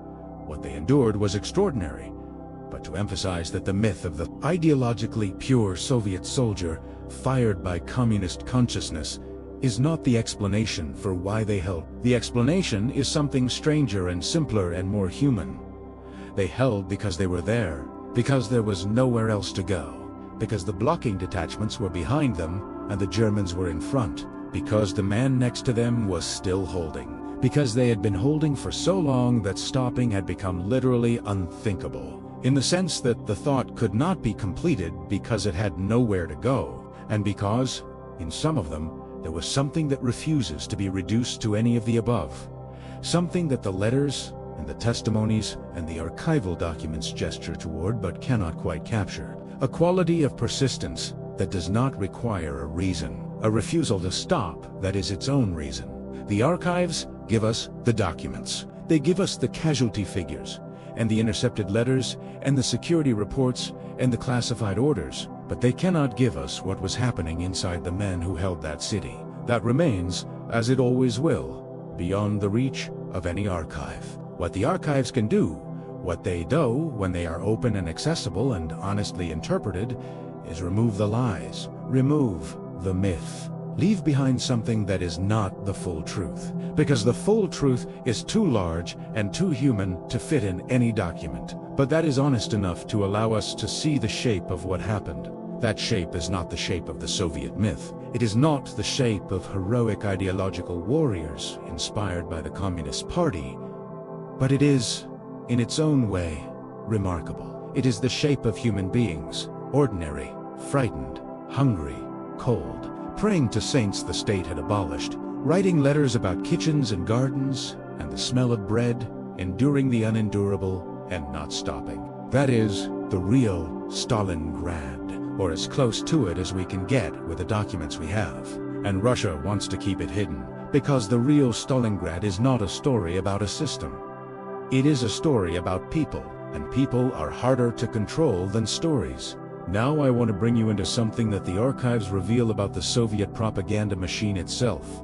What they endured was extraordinary, but to emphasize that the myth of the ideologically pure Soviet soldier, fired by communist consciousness, is not the explanation for why they held. The explanation is something stranger and simpler and more human. They held because they were there, because there was nowhere else to go, because the blocking detachments were behind them and the Germans were in front, because the man next to them was still holding, because they had been holding for so long that stopping had become literally unthinkable, in the sense that the thought could not be completed because it had nowhere to go, and because, in some of them, there was something that refuses to be reduced to any of the above, something that the letters and the testimonies and the archival documents gesture toward but cannot quite capture, a quality of persistence that does not require a reason, a refusal to stop that is its own reason. The archives give us the documents. They give us the casualty figures, and the intercepted letters, and the security reports, and the classified orders, but they cannot give us what was happening inside the men who held that city. That remains, as it always will, beyond the reach of any archive. What the archives can do, what they do when they are open and accessible and honestly interpreted, is remove the lies, remove the myth, leave behind something that is not the full truth, because the full truth is too large and too human to fit in any document. But that is honest enough to allow us to see the shape of what happened. That shape is not the shape of the Soviet myth. It is not the shape of heroic ideological warriors inspired by the Communist Party, but it is, in its own way, remarkable. It is the shape of human beings, ordinary, frightened, hungry, cold, praying to saints the state had abolished, writing letters about kitchens and gardens and the smell of bread, enduring the unendurable and not stopping. That is the real Stalingrad, or as close to it as we can get with the documents we have. And Russia wants to keep it hidden, because the real Stalingrad is not a story about a system. It is a story about people, and people are harder to control than stories. Now I want to bring you into something that the archives reveal about the Soviet propaganda machine itself.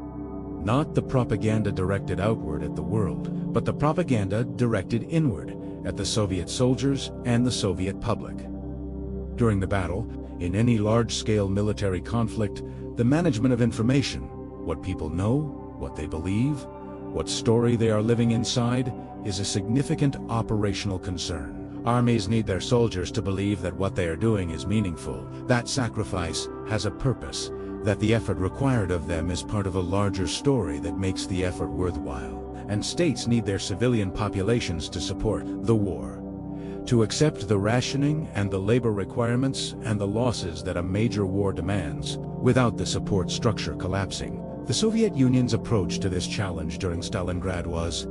Not the propaganda directed outward at the world, but the propaganda directed inward at the Soviet soldiers and the Soviet public. During the battle, in any large-scale military conflict, the management of information, what people know, what they believe, what story they are living inside, is a significant operational concern. Armies need their soldiers to believe that what they are doing is meaningful, that sacrifice has a purpose, that the effort required of them is part of a larger story that makes the effort worthwhile. And states need their civilian populations to support the war, to accept the rationing and the labor requirements and the losses that a major war demands, without the support structure collapsing. The Soviet Union's approach to this challenge during Stalingrad was,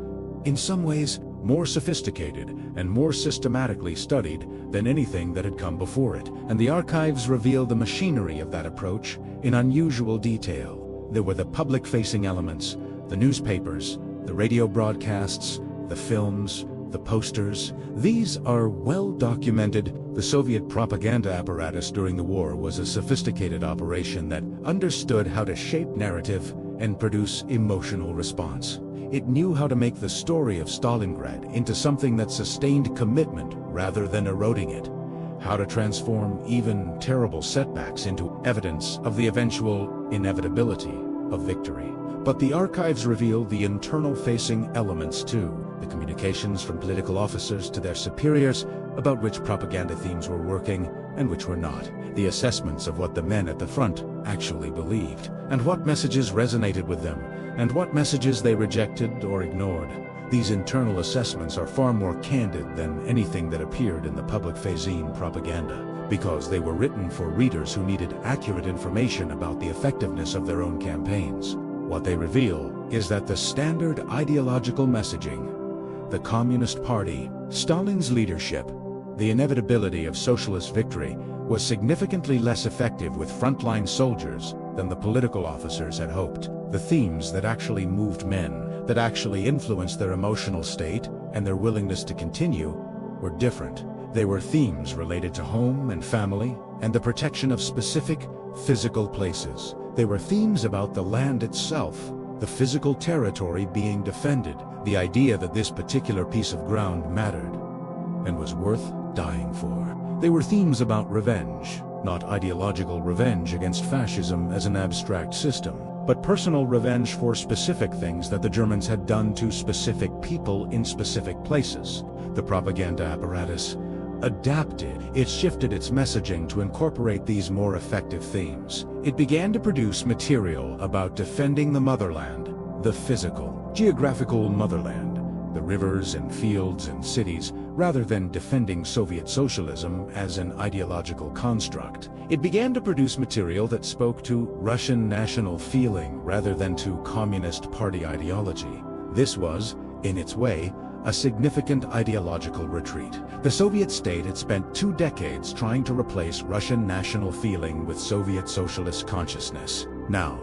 in some ways, more sophisticated and more systematically studied than anything that had come before it, and the archives reveal the machinery of that approach in unusual detail. There were the public-facing elements, the newspapers, the radio broadcasts, the films, the posters. These are well documented. The Soviet propaganda apparatus during the war was a sophisticated operation that understood how to shape narrative and produce emotional response. It knew how to make the story of Stalingrad into something that sustained commitment rather than eroding it, how to transform even terrible setbacks into evidence of the eventual inevitability of victory. But the archives reveal the internal-facing elements too, the communications from political officers to their superiors about which propaganda themes were working and which were not, the assessments of what the men at the front actually believed, and what messages resonated with them, and what messages they rejected or ignored. These internal assessments are far more candid than anything that appeared in the public-facing propaganda, because they were written for readers who needed accurate information about the effectiveness of their own campaigns. What they reveal is that the standard ideological messaging, the Communist Party, Stalin's leadership, the inevitability of socialist victory, was significantly less effective with frontline soldiers than the political officers had hoped. The themes that actually moved men, that actually influenced their emotional state and their willingness to continue, were different. They were themes related to home and family and the protection of specific physical places. They were themes about the land itself, the physical territory being defended, the idea that this particular piece of ground mattered and was worth dying for. They were themes about revenge, not ideological revenge against fascism as an abstract system, but personal revenge for specific things that the Germans had done to specific people in specific places. The propaganda apparatus adapted. It shifted its messaging to incorporate these more effective themes. It began to produce material about defending the motherland, the physical, geographical motherland, the rivers and fields and cities, rather than defending Soviet socialism as an ideological construct. It began to produce material that spoke to Russian national feeling rather than to Communist Party ideology. This was, in its way, a significant ideological retreat. The Soviet state had spent 2 decades trying to replace Russian national feeling with Soviet socialist consciousness. Now,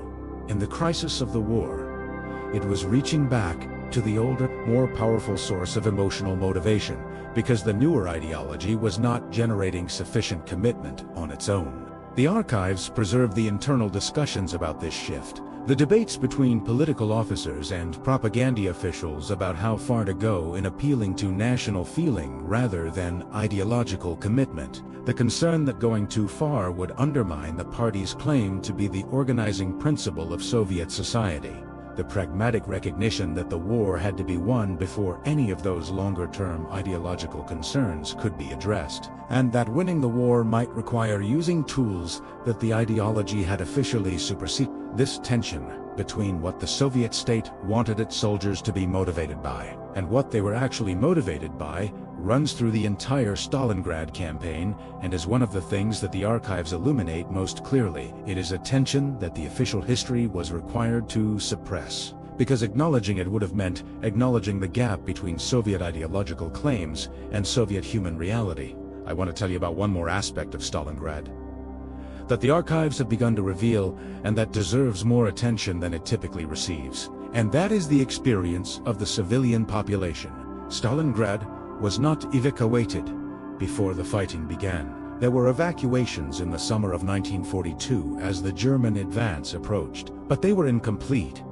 in the crisis of the war, it was reaching back to the older, more powerful source of emotional motivation, because the newer ideology was not generating sufficient commitment on its own. The archives preserve the internal discussions about this shift, the debates between political officers and propaganda officials about how far to go in appealing to national feeling rather than ideological commitment, the concern that going too far would undermine the party's claim to be the organizing principle of Soviet society, the pragmatic recognition that the war had to be won before any of those longer-term ideological concerns could be addressed, and that winning the war might require using tools that the ideology had officially superseded. This tension between what the Soviet state wanted its soldiers to be motivated by and what they were actually motivated by runs through the entire Stalingrad campaign and is one of the things that the archives illuminate most clearly. It is a tension that the official history was required to suppress, because acknowledging it would have meant acknowledging the gap between Soviet ideological claims and Soviet human reality. I want to tell you about one more aspect of Stalingrad that the archives have begun to reveal, and that deserves more attention than it typically receives. And that is the experience of the civilian population. Stalingrad was not evacuated before the fighting began. There were evacuations in the summer of 1942 as the German advance approached, but they were incomplete.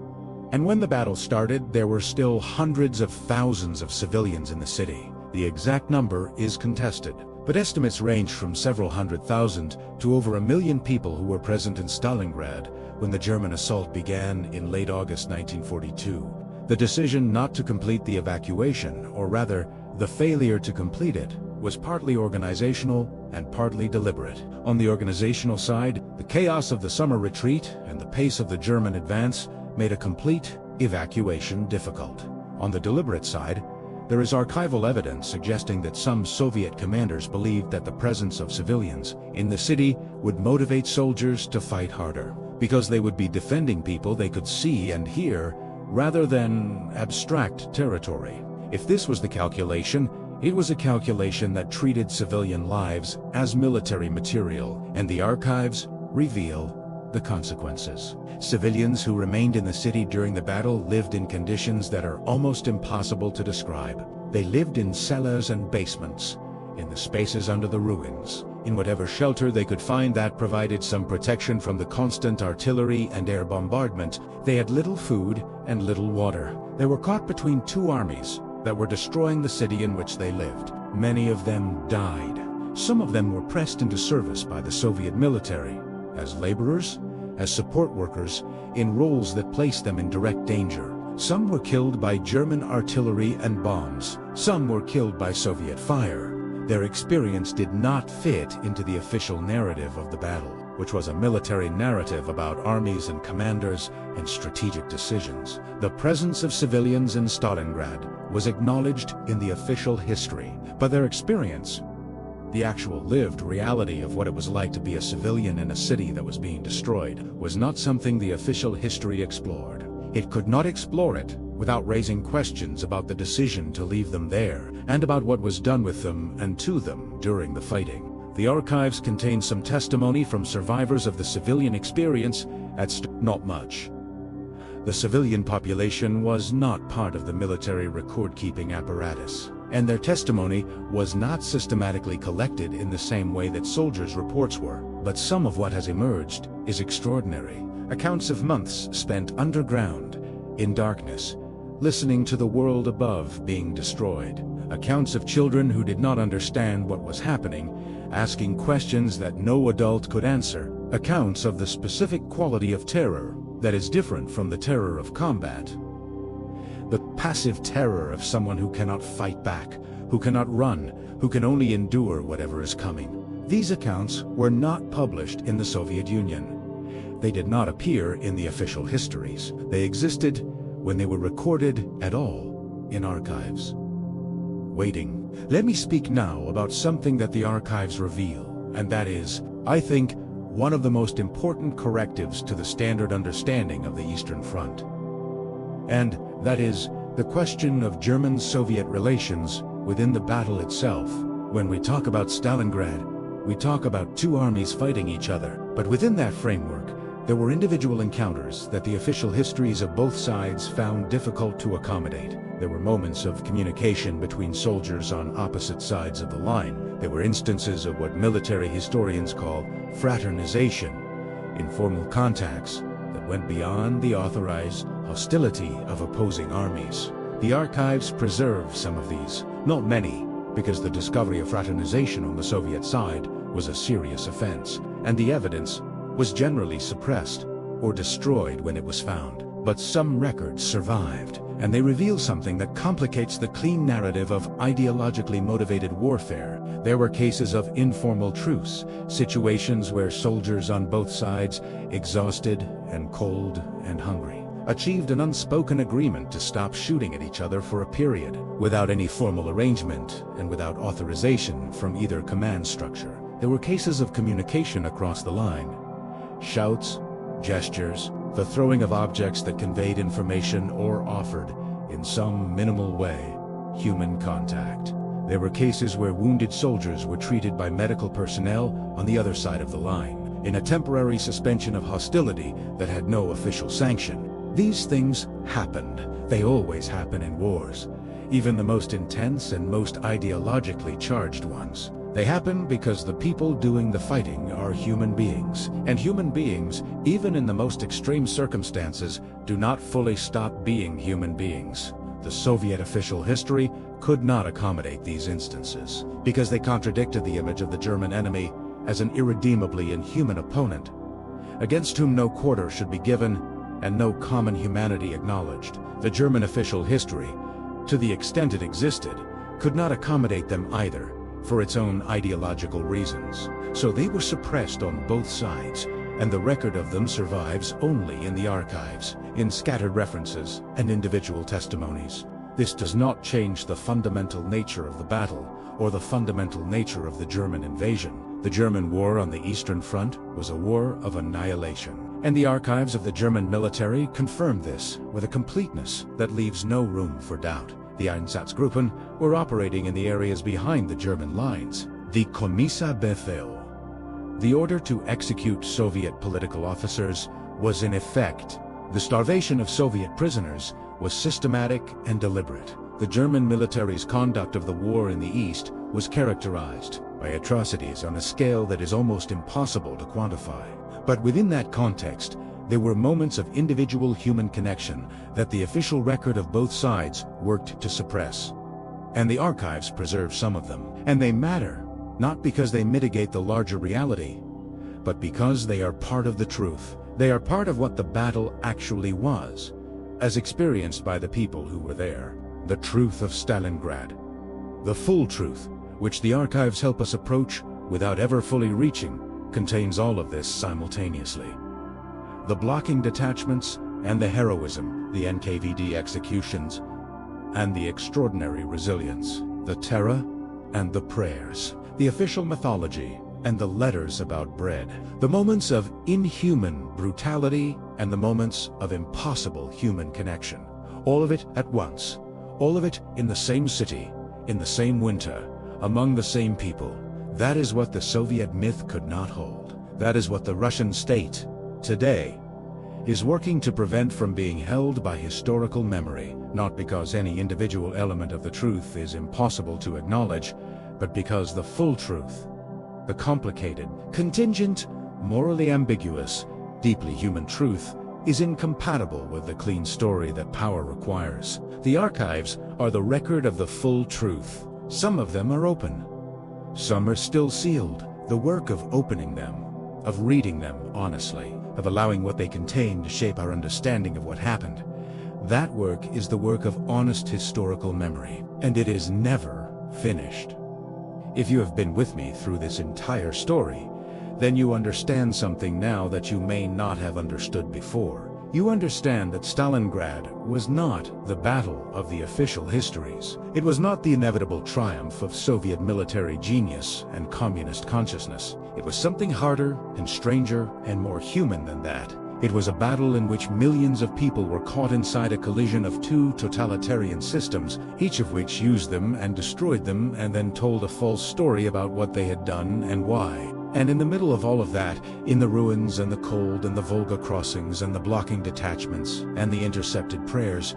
And when the battle started, there were still hundreds of thousands of civilians in the city. The exact number is contested, but estimates range from several 100,000 to over 1 million people who were present in Stalingrad when the German assault began in late August 1942. The decision not to complete the evacuation, or rather, the failure to complete it, was partly organizational and partly deliberate. On the organizational side, the chaos of the summer retreat and the pace of the German advance made a complete evacuation difficult. On the deliberate side, there is archival evidence suggesting that some Soviet commanders believed that the presence of civilians in the city would motivate soldiers to fight harder, because they would be defending people they could see and hear, rather than abstract territory. If this was the calculation, it was a calculation that treated civilian lives as military material, and the archives reveal the consequences. Civilians who remained in the city during the battle lived in conditions that are almost impossible to describe. They lived in cellars and basements, in the spaces under the ruins, in whatever shelter they could find that provided some protection from the constant artillery and air bombardment. They had little food and little water. They were caught between 2 armies that were destroying the city in which they lived. Many of them died. Some of them were pressed into service by the Soviet military, as laborers, as support workers, in roles that placed them in direct danger. Some were killed by German artillery and bombs. Some were killed by Soviet fire. Their experience did not fit into the official narrative of the battle, which was a military narrative about armies and commanders and strategic decisions. The presence of civilians in Stalingrad was acknowledged in the official history, but their experience, the actual lived reality of what it was like to be a civilian in a city that was being destroyed, was not something the official history explored. It could not explore it without raising questions about the decision to leave them there, and about what was done with them and to them during the fighting. The archives contain some testimony from survivors of the civilian experience not much. The civilian population was not part of the military record-keeping apparatus, and their testimony was not systematically collected in the same way that soldiers' reports were. But some of what has emerged is extraordinary. Accounts of months spent underground, in darkness, listening to the world above being destroyed. Accounts of children who did not understand what was happening, asking questions that no adult could answer. Accounts of the specific quality of terror that is different from the terror of combat. The passive terror of someone who cannot fight back, who cannot run, who can only endure whatever is coming. These accounts were not published in the Soviet Union. They did not appear in the official histories. They existed, when they were recorded at all, in archives. Waiting. Let me speak now about something that the archives reveal, and that is, I think, one of the most important correctives to the standard understanding of the Eastern Front. And that is the question of German-Soviet relations within the battle itself. When we talk about Stalingrad, we talk about two armies fighting each other, but within that framework, there were individual encounters that the official histories of both sides found difficult to accommodate. There were moments of communication between soldiers on opposite sides of the line. There were instances of what military historians call fraternization, informal contacts that went beyond the authorized hostility of opposing armies. The archives preserve some of these, not many, because the discovery of fraternization on the Soviet side was a serious offense, and the evidence was generally suppressed or destroyed when it was found. But some records survived, and they reveal something that complicates the clean narrative of ideologically motivated warfare. There were cases of informal truce, situations where soldiers on both sides, exhausted and cold and hungry, achieved an unspoken agreement to stop shooting at each other for a period, without any formal arrangement and without authorization from either command structure. There were cases of communication across the line. Shouts, gestures, the throwing of objects that conveyed information or offered, in some minimal way, human contact. There were cases where wounded soldiers were treated by medical personnel on the other side of the line, in a temporary suspension of hostility that had no official sanction. These things happened. They always happen in wars, even the most intense and most ideologically charged ones. They happen because the people doing the fighting are human beings, and human beings, even in the most extreme circumstances, do not fully stop being human beings. The Soviet official history could not accommodate these instances, because they contradicted the image of the German enemy as an irredeemably inhuman opponent, against whom no quarter should be given and no common humanity acknowledged. The German official history, to the extent it existed, could not accommodate them either, for its own ideological reasons. So they were suppressed on both sides, and the record of them survives only in the archives, in scattered references and individual testimonies. This does not change the fundamental nature of the battle, or the fundamental nature of the German invasion. The German war on the Eastern Front was a war of annihilation, and the archives of the German military confirm this with a completeness that leaves no room for doubt. The Einsatzgruppen were operating in the areas behind the German lines. The Kommissarbefehl, the order to execute Soviet political officers, was in effect. The starvation of Soviet prisoners was systematic and deliberate. The German military's conduct of the war in the East was characterized by atrocities on a scale that is almost impossible to quantify. But within that context, there were moments of individual human connection that the official record of both sides worked to suppress. And the archives preserve some of them. And they matter, not because they mitigate the larger reality, but because they are part of the truth. They are part of what the battle actually was, as experienced by the people who were there. The truth of Stalingrad. The full truth, which the archives help us approach without ever fully reaching, contains all of this simultaneously. The blocking detachments and the heroism, the NKVD executions, and the extraordinary resilience, the terror and the prayers, the official mythology and the letters about bread, the moments of inhuman brutality and the moments of impossible human connection. All of it at once, all of it in the same city, in the same winter, among the same people. That is what the Soviet myth could not hold. That is what the Russian state, today, is working to prevent from being held by historical memory, not because any individual element of the truth is impossible to acknowledge, but because the full truth, the complicated, contingent, morally ambiguous, deeply human truth, is incompatible with the clean story that power requires. The archives are the record of the full truth. Some of them are open. Some are still sealed. The work of opening them, of reading them honestly, of allowing what they contain to shape our understanding of what happened. That work is the work of honest historical memory, and it is never finished. If you have been with me through this entire story, then you understand something now that you may not have understood before. You understand that Stalingrad was not the battle of the official histories. It was not the inevitable triumph of Soviet military genius and communist consciousness. It was something harder and stranger and more human than that. It was a battle in which millions of people were caught inside a collision of two totalitarian systems, each of which used them and destroyed them and then told a false story about what they had done and why. And in the middle of all of that, in the ruins and the cold and the Volga crossings and the blocking detachments and the intercepted prayers,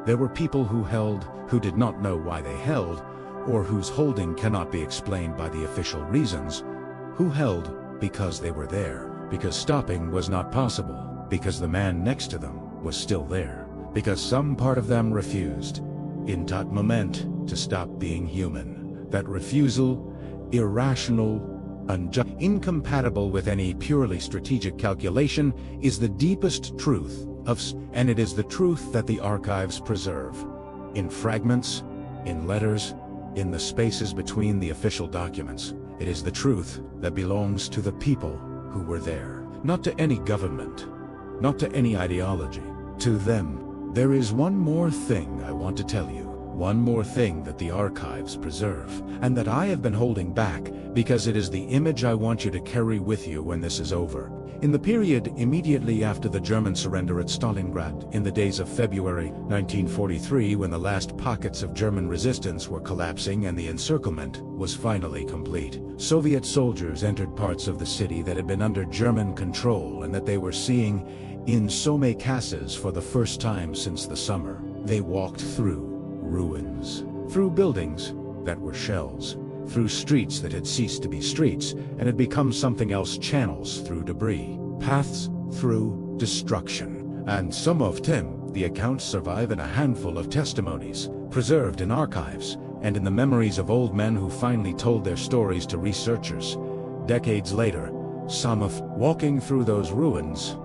there were people who did not know why they held, or whose holding cannot be explained by the official reasons, who held because they were there, because stopping was not possible, because the man next to them was still there, because some part of them refused, in that moment, to stop being human. That refusal, irrational, incompatible with any purely strategic calculation, is the deepest truth and it is the truth that the archives preserve. In fragments, in letters, in the spaces between the official documents. It is the truth that belongs to the people who were there. Not to any government, not to any ideology. To them. There is one more thing I want to tell you. One more thing that the archives preserve, and that I have been holding back, because it is the image I want you to carry with you when this is over. In the period immediately after the German surrender at Stalingrad, in the days of February 1943, when the last pockets of German resistance were collapsing and the encirclement was finally complete, Soviet soldiers entered parts of the city that had been under German control and that they were seeing in some cases for the first time since the summer. They walked through ruins, through buildings that were shells, through streets that had ceased to be streets and had become something else, channels through debris, paths through destruction. And some of them, the accounts survive in a handful of testimonies, preserved in archives, and in the memories of old men who finally told their stories to researchers. Decades later, some of walking through those ruins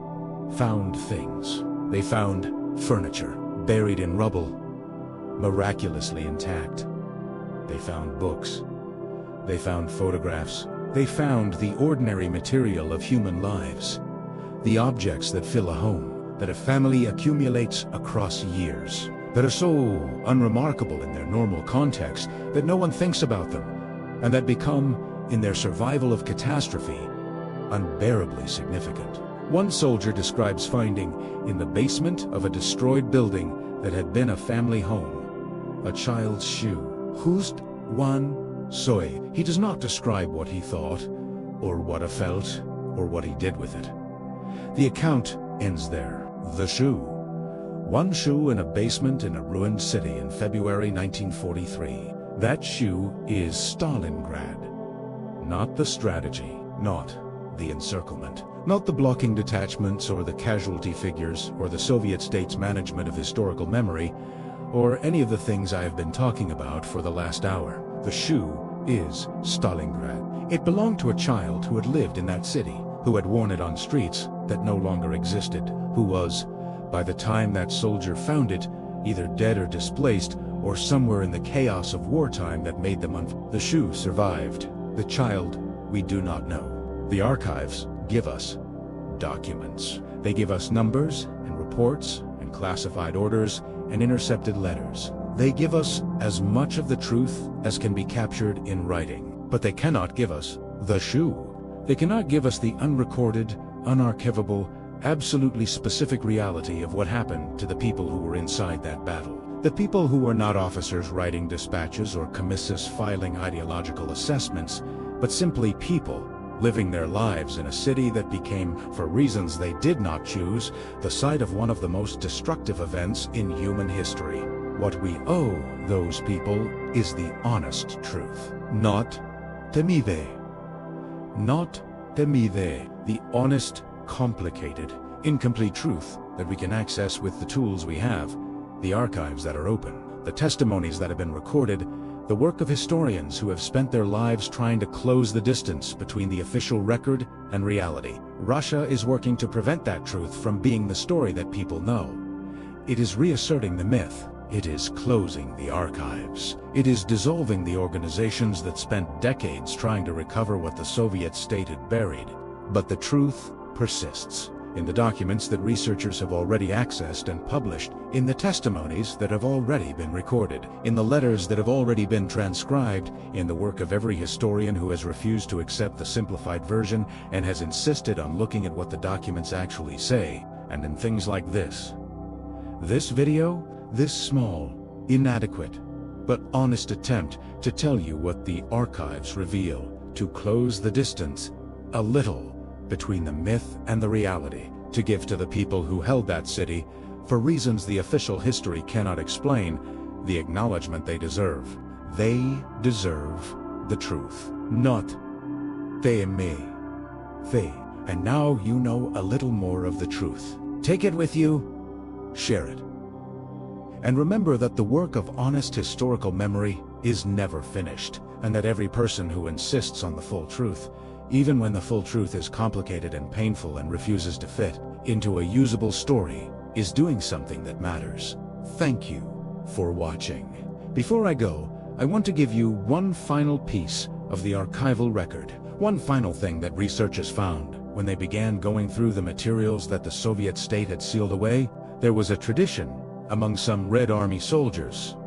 found things. They found furniture buried in rubble, miraculously intact. They found books. They found photographs. They found the ordinary material of human lives. The objects that fill a home, that a family accumulates across years, that are so unremarkable in their normal context that no one thinks about them, and that become, in their survival of catastrophe, unbearably significant. One soldier describes finding, in the basement of a destroyed building that had been a family home, a child's shoe. Hust one soy. He does not describe what he thought, or what he felt, or what he did with it. The account ends there. The shoe. One shoe in a basement in a ruined city in February 1943. That shoe is Stalingrad. Not the strategy, not the encirclement, not the blocking detachments or the casualty figures or the Soviet state's management of historical memory, or any of the things I have been talking about for the last hour. The shoe is Stalingrad. It belonged to a child who had lived in that city, who had worn it on streets that no longer existed, who was, by the time that soldier found it, either dead or displaced, or somewhere in the chaos of wartime that made them The shoe survived. The child, we do not know. The archives give us documents. They give us numbers and reports and classified orders and intercepted letters. They give us as much of the truth as can be captured in writing, but they cannot give us the shoe. They cannot give us the unrecorded, unarchivable, absolutely specific reality of what happened to the people who were inside that battle. The people who were not officers writing dispatches or commissus filing ideological assessments, but simply people living their lives in a city that became, for reasons they did not choose, the site of one of the most destructive events in human history. What we owe those people is the honest truth. Not temide. Not temide. The honest, complicated, incomplete truth that we can access with the tools we have, the archives that are open, the testimonies that have been recorded, The work of historians who have spent their lives trying to close the distance between the official record and reality. Russia is working to prevent that truth from being the story that people know. It is reasserting the myth. It is closing the archives. It is dissolving the organizations that spent decades trying to recover what the Soviet state had buried. But the truth persists. In the documents that researchers have already accessed and published, in the testimonies that have already been recorded, in the letters that have already been transcribed, in the work of every historian who has refused to accept the simplified version and has insisted on looking at what the documents actually say, and in things like this. This video, this small, inadequate, but honest attempt to tell you what the archives reveal, to close the distance, a little, between the myth and the reality, to give to the people who held that city, for reasons the official history cannot explain, the acknowledgement they deserve. They deserve the truth, not they and me. They. And now you know a little more of the truth. Take it with you, share it. And remember that the work of honest historical memory is never finished, and that every person who insists on the full truth, even when the full truth is complicated and painful and refuses to fit into a usable story, is doing something that matters. Thank you for watching. Before I go, I want to give you one final piece of the archival record, one final thing that researchers found when they began going through the materials that the Soviet state had sealed away. There was a tradition among some Red Army soldiers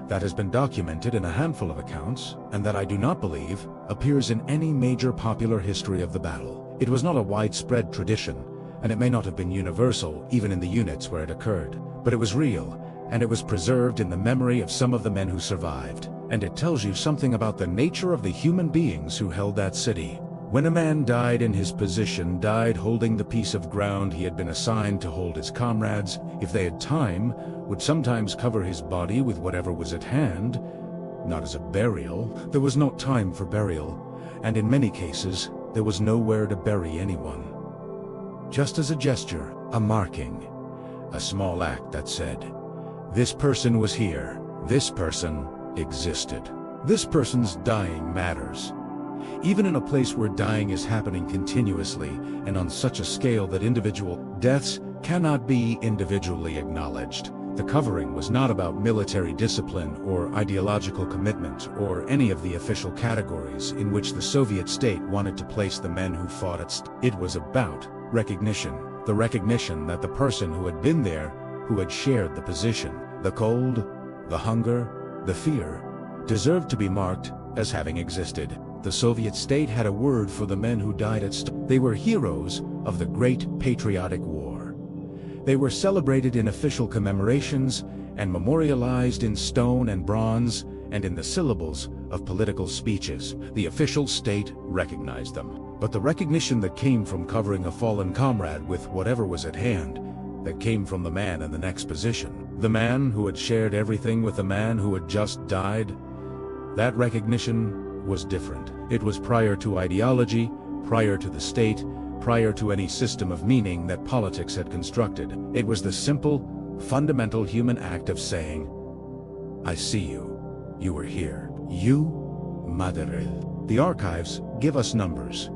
that has been documented in a handful of accounts, and that I do not believe appears in any major popular history of the battle. It was not a widespread tradition, and it may not have been universal even in the units where it occurred, but it was real, and it was preserved in the memory of some of the men who survived, and it tells you something about the nature of the human beings who held that city. When a man died in his position, died holding the piece of ground he had been assigned to hold his comrades, if they had time, would sometimes cover his body with whatever was at hand, not as a burial. There was no time for burial, and in many cases, there was nowhere to bury anyone. Just as a gesture, a marking, a small act that said, this person was here, this person existed. This person's dying matters. Even in a place where dying is happening continuously and on such a scale that individual deaths cannot be individually acknowledged. The covering was not about military discipline or ideological commitment or any of the official categories in which the Soviet state wanted to place the men who fought it. It was about recognition, the recognition that the person who had been there, who had shared the position, the cold, the hunger, the fear, deserved to be marked as having existed. The Soviet state had a word for the men who died at They were heroes of the Great Patriotic War. They were celebrated in official commemorations and memorialized in stone and bronze and in the syllables of political speeches. The official state recognized them. But the recognition that came from covering a fallen comrade with whatever was at hand, that came from the man in the next position, the man who had shared everything with the man who had just died, that recognition was different. It was prior to ideology, prior to the state, prior to any system of meaning that politics had constructed. It was the simple, fundamental human act of saying, I see you. You were here. You, Madre. The archives give us numbers.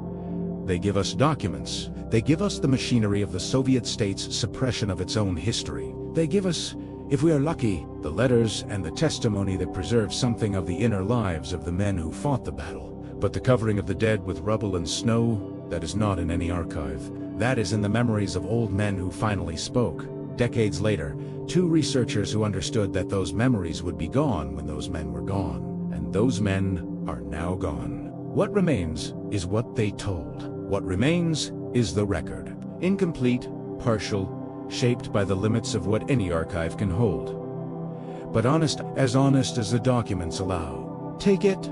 They give us documents. They give us the machinery of the Soviet state's suppression of its own history. They give us, if we are lucky, the letters and the testimony that preserve something of the inner lives of the men who fought the battle. But the covering of the dead with rubble and snow, that is not in any archive. That is in the memories of old men who finally spoke. Decades later, two researchers who understood that those memories would be gone when those men were gone. And those men are now gone. What remains is what they told. What remains is the record. Incomplete, partial, shaped by the limits of what any archive can hold. But honest as the documents allow. Take it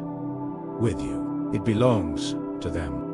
with you. It belongs to them.